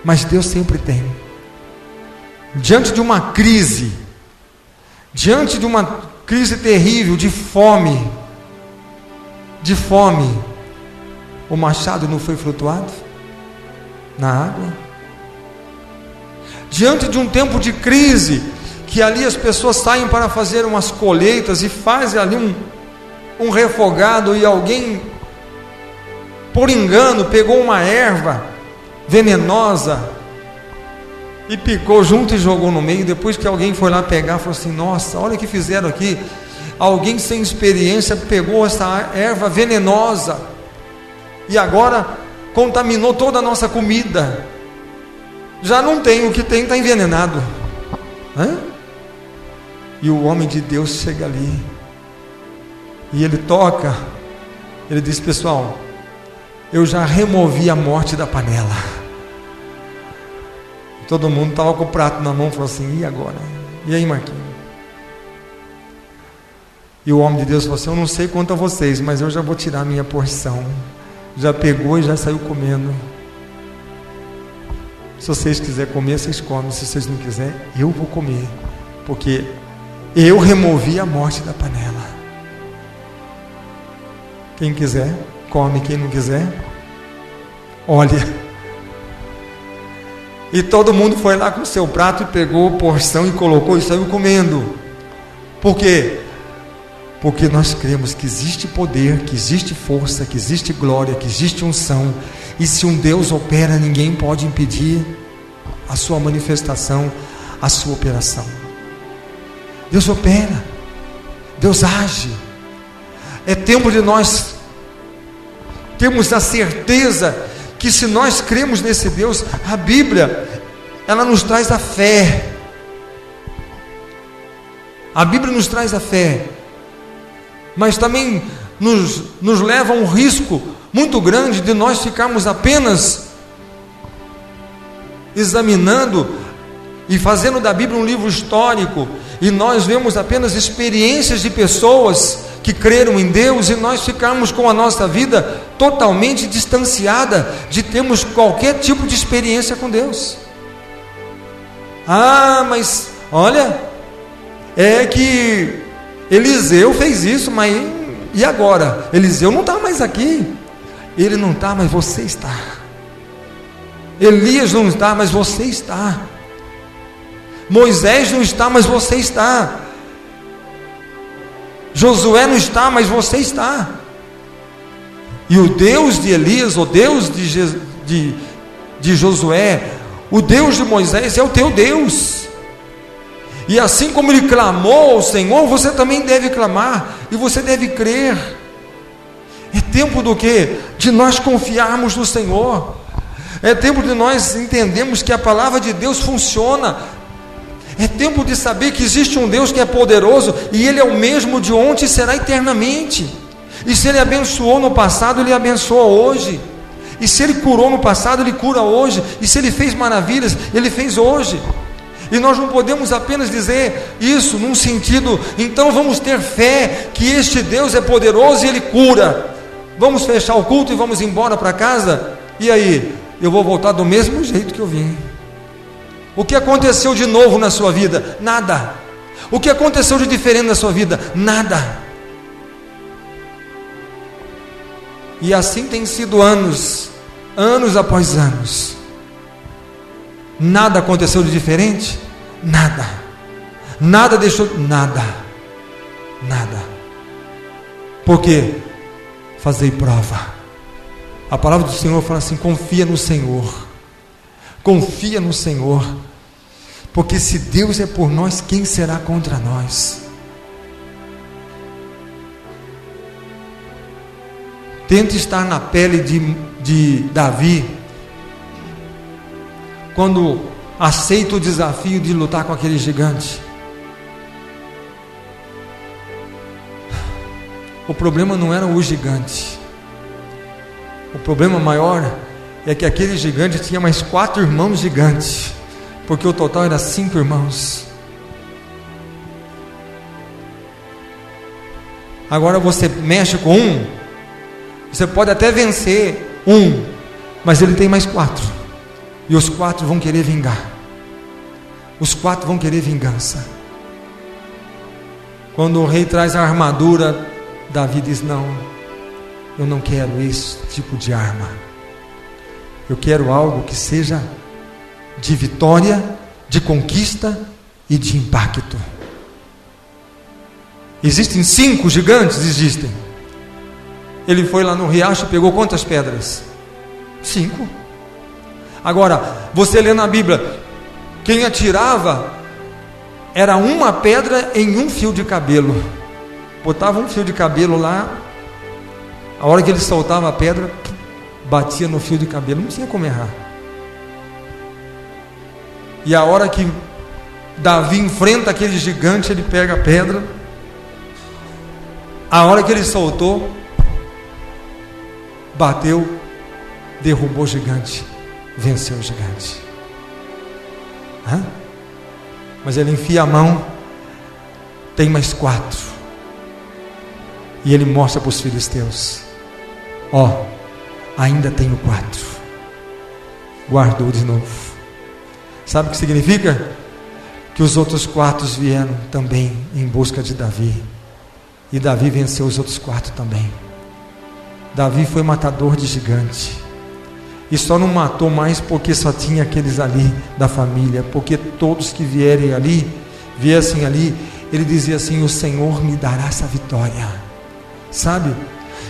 mas Deus sempre tem. Diante de uma crise, diante de uma crise terrível de fome, o machado não foi flutuado na água? Diante de um tempo de crise, que ali as pessoas saem para fazer umas colheitas e fazem ali um refogado, e alguém, por engano, pegou uma erva venenosa e picou junto e jogou no meio. Depois que alguém foi lá pegar, falou assim: nossa, olha o que fizeram aqui. Alguém sem experiência pegou essa erva venenosa e agora contaminou toda a nossa comida. Já não tem, o que tem está envenenado. E o homem de Deus chega ali e ele toca, ele diz: pessoal, eu já removi a morte da panela. Todo mundo estava com o prato na mão, falou assim: e agora? E aí, Marquinhos? E o homem de Deus falou assim: eu não sei quanto a vocês, mas eu já vou tirar a minha porção. Já pegou e já saiu comendo. Se vocês quiserem comer, vocês comem. Se vocês não quiserem, eu vou comer, porque eu removi a morte da panela. Quem quiser, come. Quem não quiser, olha. E todo mundo foi lá com o seu prato e pegou porção e colocou e saiu comendo. Por quê? Porque nós cremos que existe poder, que existe força, que existe glória, que existe unção. E se um Deus opera, ninguém pode impedir a sua manifestação, a sua operação. Deus opera, Deus age. É tempo de nós termos a certeza que se nós cremos nesse Deus, a Bíblia, ela nos traz a fé. A Bíblia nos traz a fé, mas também nos leva a um risco muito grande de nós ficarmos apenas examinando e fazendo da Bíblia um livro histórico, e nós vemos apenas experiências de pessoas que creram em Deus, e nós ficarmos com a nossa vida totalmente distanciada de termos qualquer tipo de experiência com Deus. Mas olha, é que Eliseu fez isso, mas e agora? Eliseu não está mais aqui. Ele não está, mas você está. Elias não está, mas você está. Moisés não está, mas você está. Josué não está, mas você está. E o Deus de Elias, o Deus de Josué, o Deus de Moisés é o teu Deus. E assim como ele clamou ao Senhor, você também deve clamar, e você deve crer. É tempo do quê? De nós confiarmos no Senhor. É tempo de nós entendermos que a palavra de Deus funciona. É tempo de saber que existe um Deus que é poderoso, e Ele é o mesmo de ontem e será eternamente. E se Ele abençoou no passado, Ele abençoa hoje. E se Ele curou no passado, Ele cura hoje. E se Ele fez maravilhas, Ele fez hoje. E nós não podemos apenas dizer isso num sentido: então vamos ter fé que este Deus é poderoso e Ele cura. Vamos fechar o culto e vamos embora para casa. E aí? Eu vou voltar do mesmo jeito que eu vim. O que aconteceu de novo na sua vida? Nada. O que aconteceu de diferente na sua vida? Nada. E assim tem sido anos após anos. Nada aconteceu de diferente? Nada. Nada deixou, nada. Por quê? Fazei prova. A palavra do Senhor fala assim: confia no Senhor. Confia no Senhor. Porque se Deus é por nós, quem será contra nós? Tente estar na pele de Davi, quando aceita o desafio de lutar com aquele gigante. O problema não era o gigante. O problema maior é que aquele gigante tinha mais 4 irmãos gigantes, porque o total era 5 irmãos. Agora você mexe com um, você pode até vencer um, mas ele tem mais 4, e os 4 vão querer vingar. Os 4 vão querer vingança. Quando o rei traz a armadura, Davi diz: não, eu não quero esse tipo de arma. Eu quero algo que seja de vitória, de conquista e de impacto. Existem 5 gigantes? Existem. Ele foi lá no riacho e pegou quantas pedras? 5. Agora, você lê na Bíblia, quem atirava era uma pedra em um fio de cabelo. Botava um fio de cabelo lá, a hora que ele soltava a pedra, batia no fio de cabelo, não tinha como errar. E a hora que Davi enfrenta aquele gigante, ele pega a pedra, a hora que ele soltou, bateu, derrubou o gigante, venceu o gigante. Mas ele enfia a mão, tem mais 4, e ele mostra para os filisteus: ó, ainda tenho 4. Guardou de novo. Sabe o que significa? Que os outros 4 vieram também em busca de Davi, e Davi venceu os outros 4 também. Davi foi matador de gigante, e só não matou mais porque só tinha aqueles ali da família, porque todos que viessem ali, ele dizia assim: o Senhor me dará essa vitória. Sabe,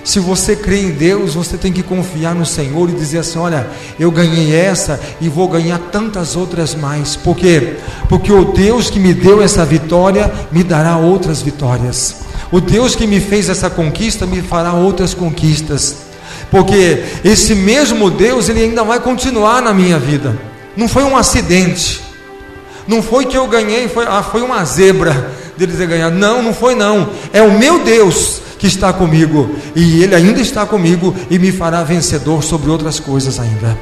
se você crê em Deus, você tem que confiar no Senhor e dizer assim: olha, eu ganhei essa e vou ganhar tantas outras mais. Por quê? Porque o Deus que me deu essa vitória me dará outras vitórias. O Deus que me fez essa conquista me fará outras conquistas. Porque esse mesmo Deus, Ele ainda vai continuar na minha vida. Não foi um acidente, não foi que eu ganhei, foi uma zebra dele ter ganhado. Não foi não. É o meu Deus que está comigo, e Ele ainda está comigo e me fará vencedor sobre outras coisas ainda.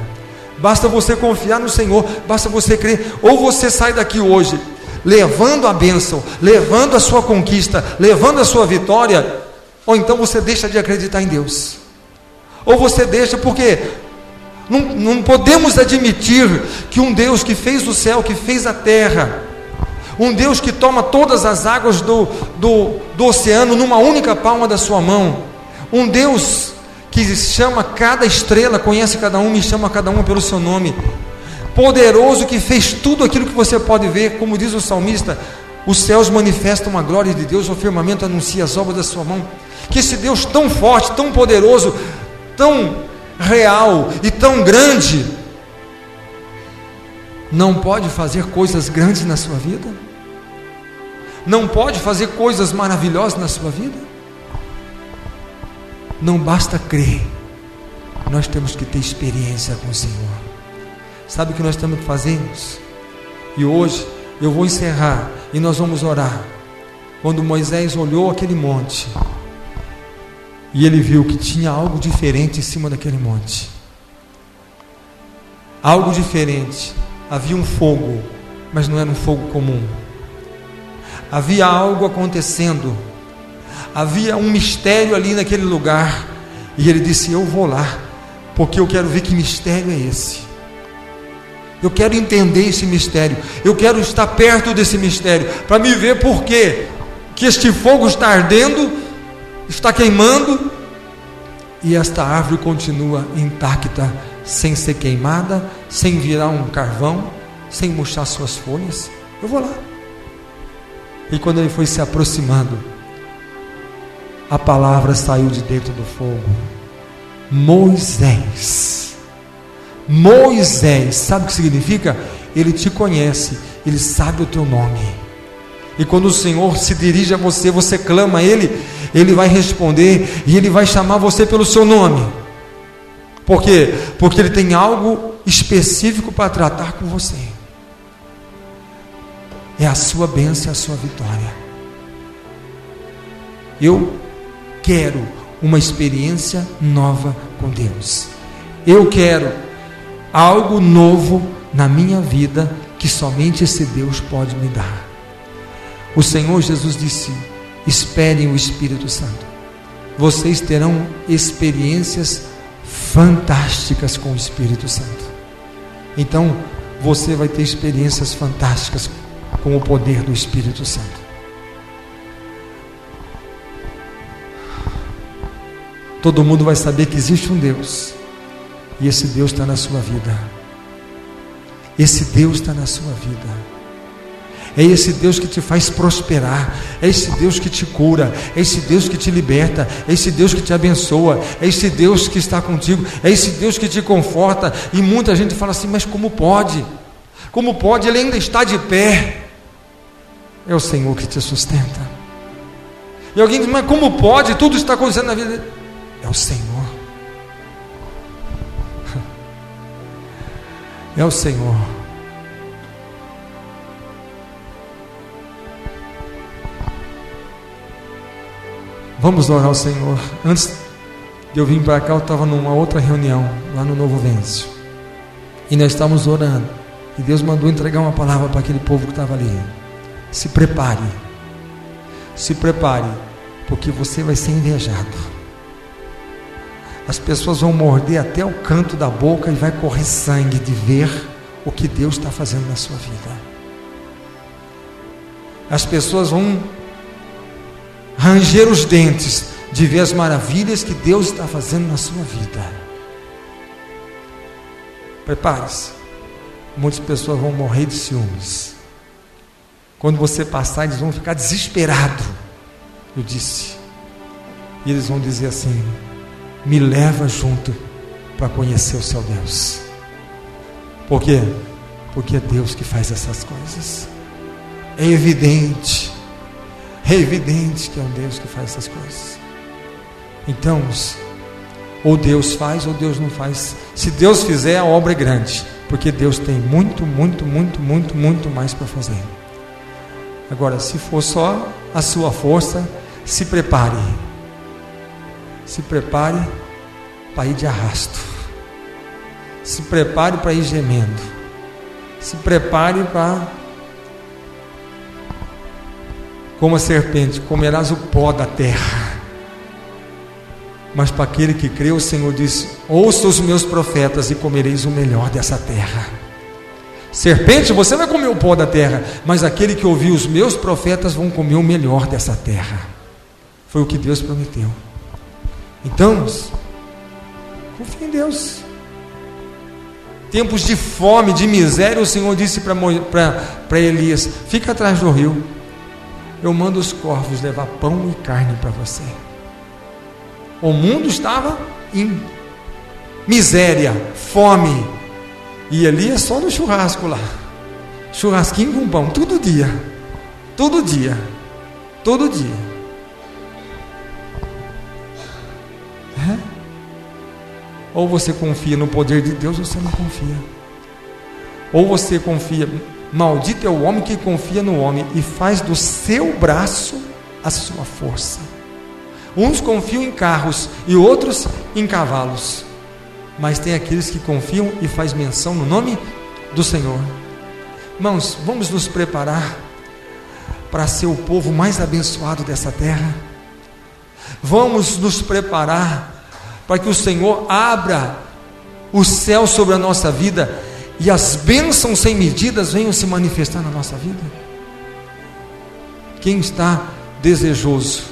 Basta você confiar no Senhor, basta você crer. Ou você sai daqui hoje levando a bênção, levando a sua conquista, levando a sua vitória, ou então você deixa de acreditar em Deus. Ou você deixa, porque não podemos admitir que um Deus que fez o céu, que fez a terra, um Deus que toma todas as águas do oceano numa única palma da sua mão, um Deus que chama cada estrela, conhece cada uma e chama cada uma pelo seu nome, poderoso, que fez tudo aquilo que você pode ver, como diz o salmista: os céus manifestam a glória de Deus, o firmamento anuncia as obras da sua mão. Que esse Deus tão forte, tão poderoso, tão real e tão grande, não pode fazer coisas grandes na sua vida? Não pode fazer coisas maravilhosas na sua vida? Não basta crer, nós temos que ter experiência com o Senhor. Sabe o que nós temos que fazer? E hoje eu vou encerrar e nós vamos orar. Quando Moisés olhou aquele monte e ele viu que tinha algo diferente em cima daquele monte, algo diferente. Havia um fogo, mas não era um fogo comum. Havia algo acontecendo, havia um mistério ali naquele lugar. E ele disse: eu vou lá, porque eu quero ver que mistério é esse. Eu quero entender esse mistério. Eu quero estar perto desse mistério, para me ver por quê que este fogo está ardendo, está queimando, e esta árvore continua intacta, sem ser queimada, sem virar um carvão, sem murchar suas folhas. Eu vou lá. E quando ele foi se aproximando, a palavra saiu de dentro do fogo: Moisés. Moisés, sabe o que significa? Ele te conhece, ele sabe o teu nome. E quando o Senhor se dirige a você, você clama a Ele, Ele vai responder, e Ele vai chamar você pelo seu nome. Por quê? Porque Ele tem algo específico para tratar com você. É a sua bênção, a sua vitória. Eu quero uma experiência nova com Deus. Eu quero algo novo na minha vida, que somente esse Deus pode me dar. O Senhor Jesus disse: esperem o Espírito Santo. Vocês terão experiências fantásticas com o Espírito Santo. Então, você vai ter experiências fantásticas com o poder do Espírito Santo. Todo mundo vai saber que existe um Deus, e esse Deus está na sua vida. Esse Deus está na sua vida. É esse Deus que te faz prosperar, é esse Deus que te cura, é esse Deus que te liberta, é esse Deus que te abençoa, é esse Deus que está contigo, é esse Deus que te conforta. E muita gente fala assim: mas como pode? Como pode? Ele ainda está de pé. É o Senhor que te sustenta. E alguém diz: mas como pode? Tudo está acontecendo na vida dele. É o Senhor. É o Senhor. Vamos orar ao Senhor. Antes de eu vir para cá, eu estava numa outra reunião lá no Novo Vêncio, e nós estávamos orando, e Deus mandou entregar uma palavra para aquele povo que estava ali. Se prepare, porque você vai ser invejado. As pessoas vão morder até o canto da boca, e vai correr sangue de ver o que Deus está fazendo na sua vida. As pessoas vão ranger os dentes de ver as maravilhas que Deus está fazendo na sua vida. Prepare-se. Muitas pessoas vão morrer de ciúmes. Quando você passar, eles vão ficar desesperados. Eu disse. E eles vão dizer assim: me leva junto para conhecer o seu Deus. Por quê? Porque é Deus que faz essas coisas. É evidente que é um Deus que faz essas coisas. Então, ou Deus faz ou Deus não faz. Se Deus fizer, a obra é grande, porque Deus tem muito mais para fazer. Agora, se for só a sua força, se prepare para ir de arrasto, se prepare para ir gemendo, se prepare para, como a serpente, comerás o pó da terra. Mas para aquele que crê, o Senhor disse: ouça os meus profetas e comereis o melhor dessa terra. Serpente, você vai comer o pó da terra, mas aquele que ouvir os meus profetas vão comer o melhor dessa terra. Foi o que Deus prometeu. Então, confie em Deus. Tempos de fome, de miséria, o Senhor disse para Elias: fica atrás do rio, eu mando os corvos levar pão e carne para você. O mundo estava em miséria, fome, e Elias só no churrasco lá, churrasquinho com pão, todo dia. Ou você confia no poder de Deus, ou você não confia. Ou você confia, maldito é o homem que confia no homem e faz do seu braço a sua força. Uns confiam em carros e outros em cavalos, mas tem aqueles que confiam e faz menção no nome do Senhor. Irmãos, vamos nos preparar para ser o povo mais abençoado dessa terra. Vamos nos preparar para que o Senhor abra o céu sobre a nossa vida e as bênçãos sem medidas venham se manifestar na nossa vida? Quem está desejoso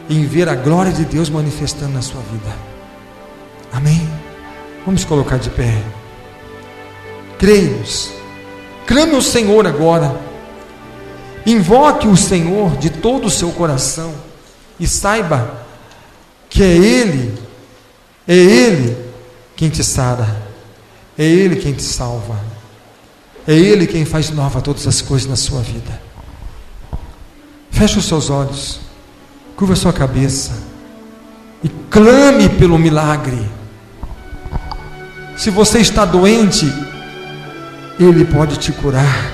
em ver a glória de Deus manifestando na sua vida? Amém? Vamos colocar de pé. Creia-nos, clame o Senhor agora, invoque o Senhor de todo o seu coração e saiba que é Ele quem te sara, é Ele quem te salva, é Ele quem faz nova todas as coisas na sua vida. Feche os seus olhos, curva a sua cabeça e clame pelo milagre. Se você está doente, Ele pode te curar.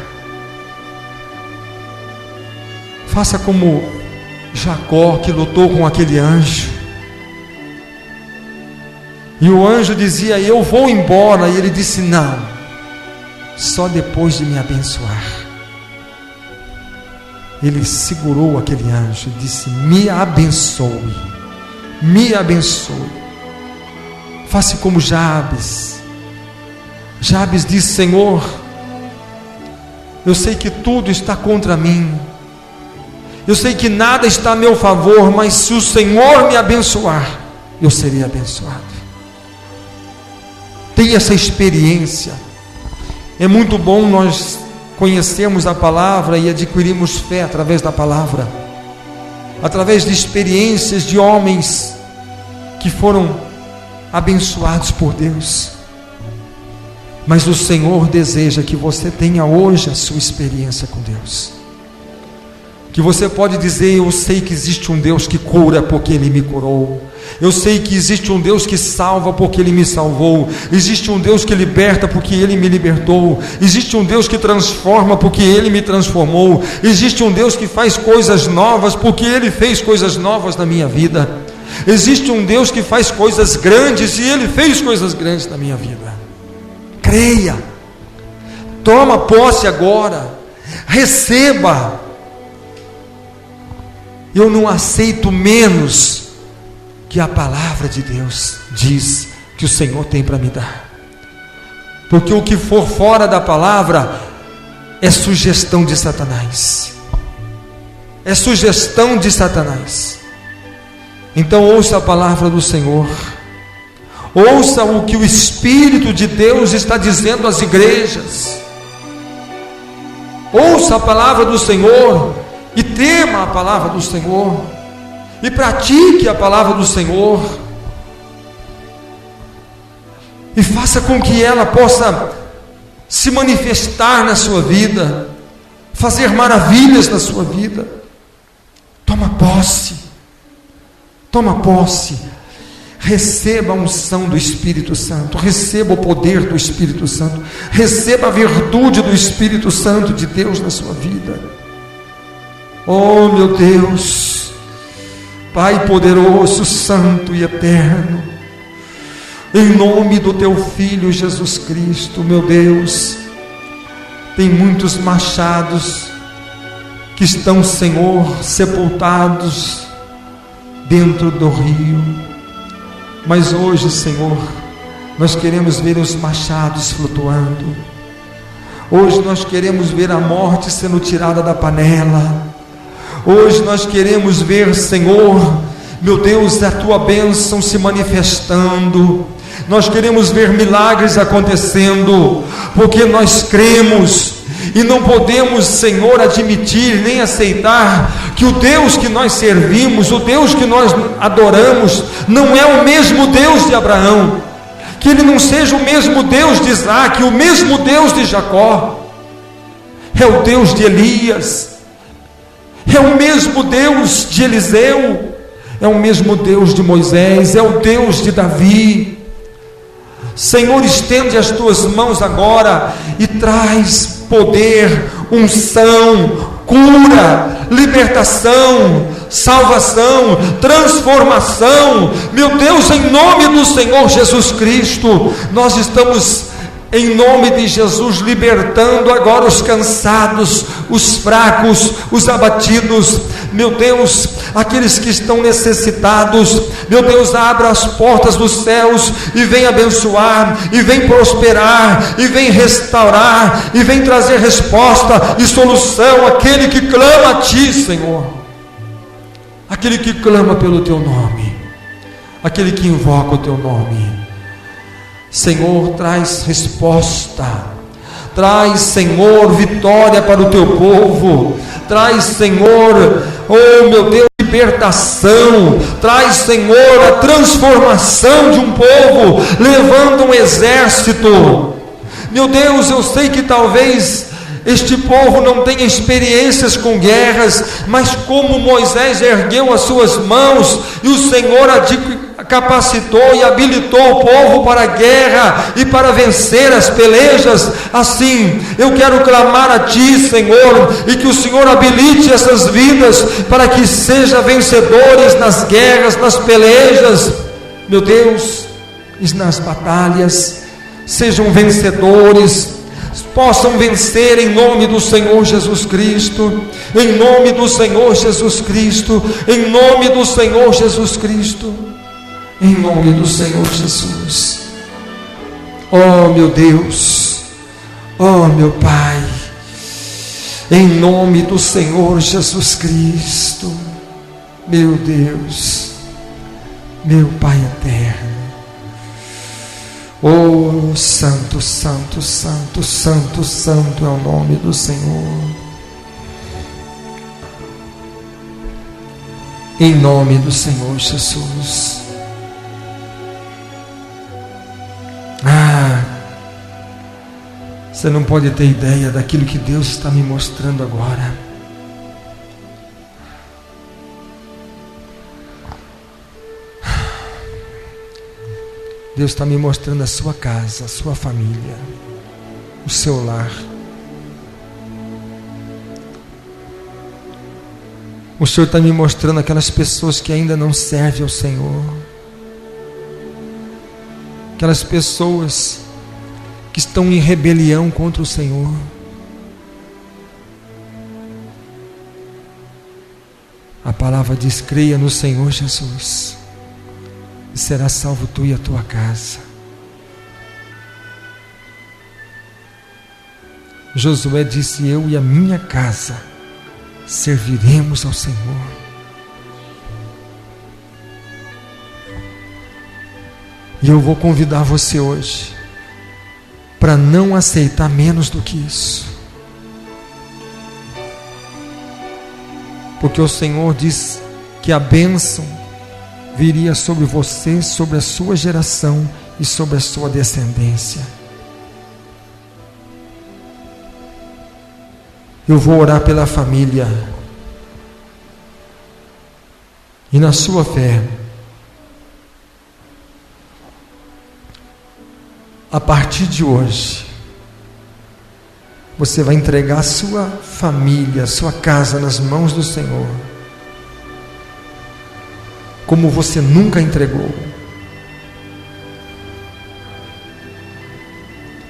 Faça como Jacó, que lutou com aquele anjo, e o anjo dizia: eu vou embora, e ele disse: não, só depois de me abençoar. Ele segurou aquele anjo e disse: me abençoe, me abençoe. Faça como Jabes. Jabes disse: Senhor, eu sei que tudo está contra mim, eu sei que nada está a meu favor, mas se o Senhor me abençoar, eu serei abençoado. Tenha essa experiência. É muito bom nós conhecermos a palavra e adquirirmos fé através da palavra, através de experiências de homens que foram abençoados por Deus. Mas o Senhor deseja que você tenha hoje a sua experiência com Deus, que você pode dizer: eu sei que existe um Deus que cura porque Ele me curou, eu sei que existe um Deus que salva porque Ele me salvou, existe um Deus que liberta porque Ele me libertou, existe um Deus que transforma porque Ele me transformou, existe um Deus que faz coisas novas porque Ele fez coisas novas na minha vida, existe um Deus que faz coisas grandes e Ele fez coisas grandes na minha vida. Creia, toma posse agora, receba. Eu não aceito menos que a palavra de Deus diz que o Senhor tem para me dar, porque o que for fora da palavra é sugestão de Satanás, é sugestão de Satanás. Então ouça a palavra do Senhor, ouça o que o Espírito de Deus está dizendo às igrejas, ouça a palavra do Senhor e tema a palavra do Senhor, e pratique a palavra do Senhor, e faça com que ela possa se manifestar na sua vida, fazer maravilhas na sua vida. Toma posse, receba a unção do Espírito Santo, receba o poder do Espírito Santo, receba a virtude do Espírito Santo de Deus na sua vida. Oh meu Deus, Pai poderoso, santo e eterno, em nome do Teu Filho Jesus Cristo, meu Deus, tem muitos machados que estão, Senhor, sepultados dentro do rio, mas hoje, Senhor, nós queremos ver os machados flutuando, hoje nós queremos ver a morte sendo tirada da panela, hoje nós queremos ver, Senhor, meu Deus, a Tua bênção se manifestando, nós queremos ver milagres acontecendo, porque nós cremos, e não podemos, Senhor, admitir nem aceitar que o Deus que nós servimos, o Deus que nós adoramos, não é o mesmo Deus de Abraão, que Ele não seja o mesmo Deus de Isaac, o mesmo Deus de Jacó, é o Deus de Elias, é o mesmo Deus de Eliseu, é o mesmo Deus de Moisés, é o Deus de Davi. Senhor, estende as Tuas mãos agora e traz poder, unção, cura, libertação, salvação, transformação. Meu Deus, em nome do Senhor Jesus Cristo, nós estamos em nome de Jesus, libertando agora os cansados, os fracos, os abatidos, meu Deus, aqueles que estão necessitados, meu Deus, abra as portas dos céus e vem abençoar, e vem prosperar, e vem restaurar, e vem trazer resposta e solução àquele que clama a Ti, Senhor, aquele que clama pelo Teu nome, aquele que invoca o Teu nome. Senhor, traz resposta, traz, Senhor, vitória para o Teu povo, traz, Senhor, oh meu Deus, libertação, traz, Senhor, a transformação de um povo, levando um exército. Meu Deus, eu sei que talvez este povo não tenha experiências com guerras, mas como Moisés ergueu as suas mãos e o Senhor capacitou e habilitou o povo para a guerra e para vencer as pelejas, assim eu quero clamar a Ti, Senhor, e que o Senhor habilite essas vidas para que sejam vencedores nas guerras, nas pelejas, meu Deus, e nas batalhas, sejam vencedores, possam vencer em nome do Senhor Jesus Cristo, em nome do Senhor Jesus Cristo, em nome do Senhor Jesus Cristo, em nome do Senhor Jesus. Oh meu Deus, oh meu Pai, em nome do Senhor Jesus Cristo, meu Deus, meu Pai eterno. Oh, santo, santo, santo, santo, santo é o nome do Senhor. Em nome do Senhor Jesus. Você não pode ter ideia daquilo que Deus está me mostrando agora. Deus está me mostrando a sua casa, a sua família, o seu lar. O Senhor está me mostrando aquelas pessoas que ainda não servem ao Senhor, aquelas pessoas que estão em rebelião contra o Senhor. A palavra diz: creia no Senhor Jesus e serás salvo tu e a tua casa. Josué disse: eu e a minha casa serviremos ao Senhor. E eu vou convidar você hoje para não aceitar menos do que isso, porque o Senhor diz que a bênção viria sobre você, sobre a sua geração e sobre a sua descendência. Eu vou orar pela família, e na sua fé, a partir de hoje, você vai entregar a sua família, a sua casa nas mãos do Senhor, como você nunca entregou.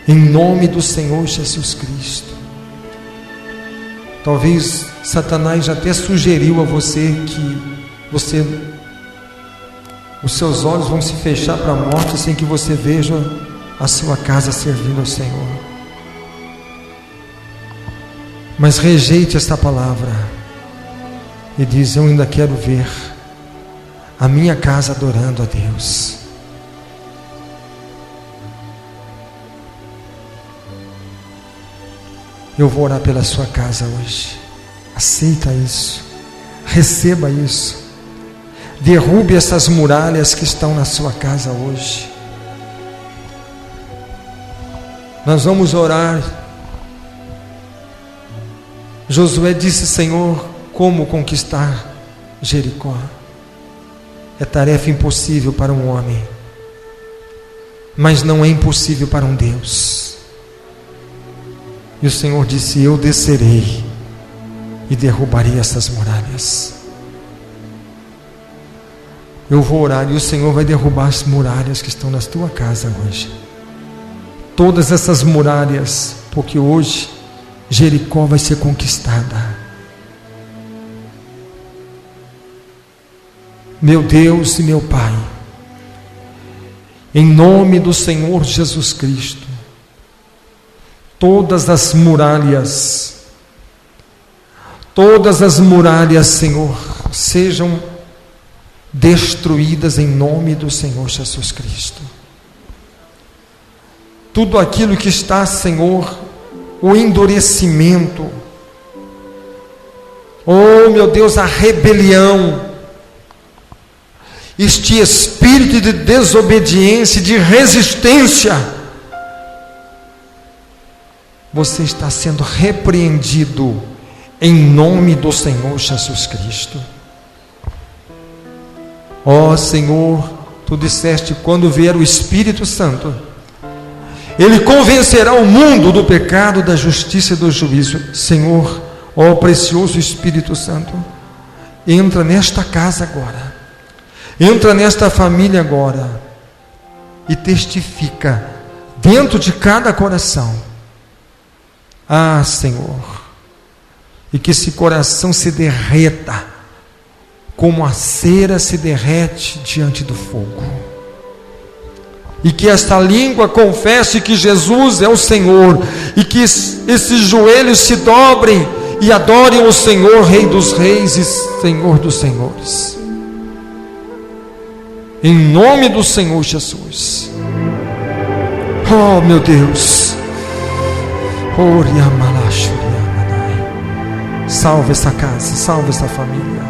Em nome do Senhor Jesus Cristo. Talvez Satanás já até sugeriu a você que os seus olhos vão se fechar para a morte sem que você veja a sua casa servindo ao Senhor. Mas rejeite esta palavra e diz: eu ainda quero ver a minha casa adorando a Deus. Eu vou orar pela sua casa hoje. Aceita isso, receba isso, derrube essas muralhas que estão na sua casa hoje. Nós vamos orar. Josué disse: Senhor, como conquistar Jericó? É tarefa impossível para um homem, mas não é impossível para um Deus. E o Senhor disse: eu descerei e derrubarei essas muralhas. Eu vou orar e o Senhor vai derrubar as muralhas que estão na tua casa hoje. todas essas muralhas, porque hoje Jericó vai ser conquistada. Meu Deus e meu Pai, em nome do Senhor Jesus Cristo, todas as muralhas, Senhor, sejam destruídas em nome do Senhor Jesus Cristo. Tudo aquilo que está, Senhor, o endurecimento, oh meu Deus, a rebelião, este espírito de desobediência, de resistência, você está sendo repreendido em nome do Senhor Jesus Cristo. Ó Senhor, tu disseste, quando vier o Espírito Santo, ele convencerá o mundo do pecado, da justiça e do juízo. Senhor, ó precioso Espírito Santo, entra nesta casa agora, entra nesta família agora, e testifica dentro de cada coração. Ah, Senhor, e que esse coração se derreta, como a cera se derrete diante do fogo, e que esta língua confesse que Jesus é o Senhor, e que esses joelhos se dobrem e adorem o Senhor, Rei dos Reis e Senhor dos Senhores, em nome do Senhor Jesus. Oh meu Deus, salva essa casa, salva essa família,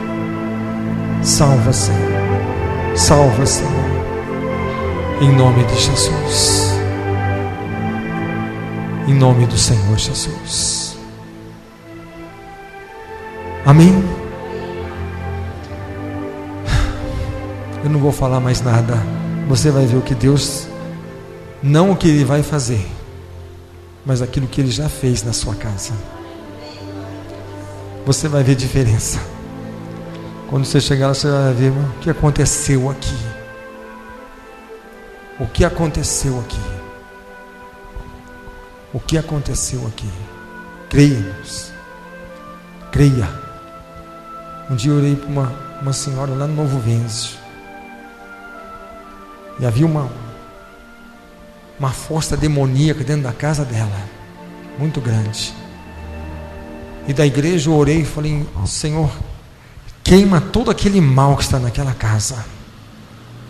salva, Senhor, salva, Senhor, em nome de Jesus, em nome do Senhor Jesus. Amém? Eu não vou falar mais nada. Você vai ver o que Deus, não o que Ele vai fazer, mas aquilo que Ele já fez na sua casa. Você vai ver diferença. Quando você chegar lá, você vai ver o que aconteceu aqui. O que aconteceu aqui? O que aconteceu aqui? Creia, irmãos. Creia. Um dia eu orei para uma senhora lá no Novo Vêncio, e havia uma força demoníaca dentro da casa dela, muito grande. E da igreja eu orei e falei: Senhor, queima todo aquele mal que está naquela casa,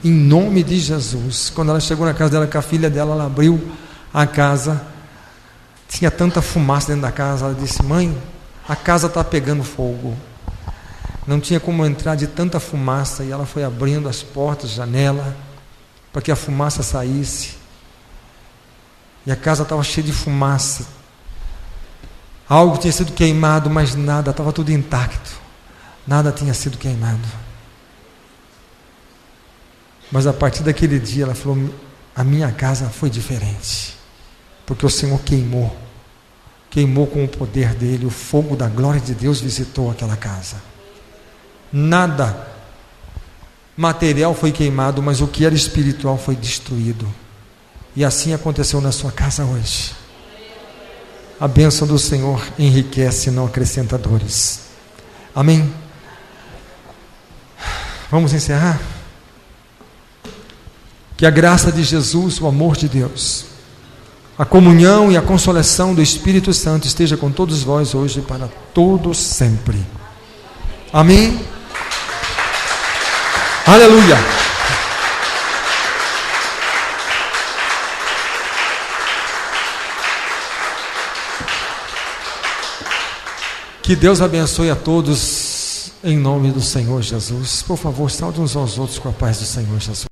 em nome de Jesus. Quando ela chegou na casa dela com a filha dela, ela abriu a casa, tinha tanta fumaça dentro da casa. Ela disse: mãe, a casa está pegando fogo. Não tinha como entrar de tanta fumaça. E ela foi abrindo as portas, janela, para que a fumaça saísse. E a casa estava cheia de fumaça. Algo tinha sido queimado, mas nada, estava tudo intacto. Nada tinha sido queimado. Mas a partir daquele dia ela falou: a minha casa foi diferente, porque o Senhor queimou com o poder dele. O fogo da glória de Deus visitou aquela casa. Nada material foi queimado, mas o que era espiritual foi destruído. E assim aconteceu na sua casa hoje. A bênção do Senhor enriquece, não acrescenta dores. Amém? Vamos encerrar? Que a graça de Jesus, o amor de Deus, a comunhão e a consolação do Espírito Santo esteja com todos vós hoje e para todos sempre. Amém? Aleluia! Que Deus abençoe a todos em nome do Senhor Jesus. Por favor, saúde uns aos outros com a paz do Senhor Jesus.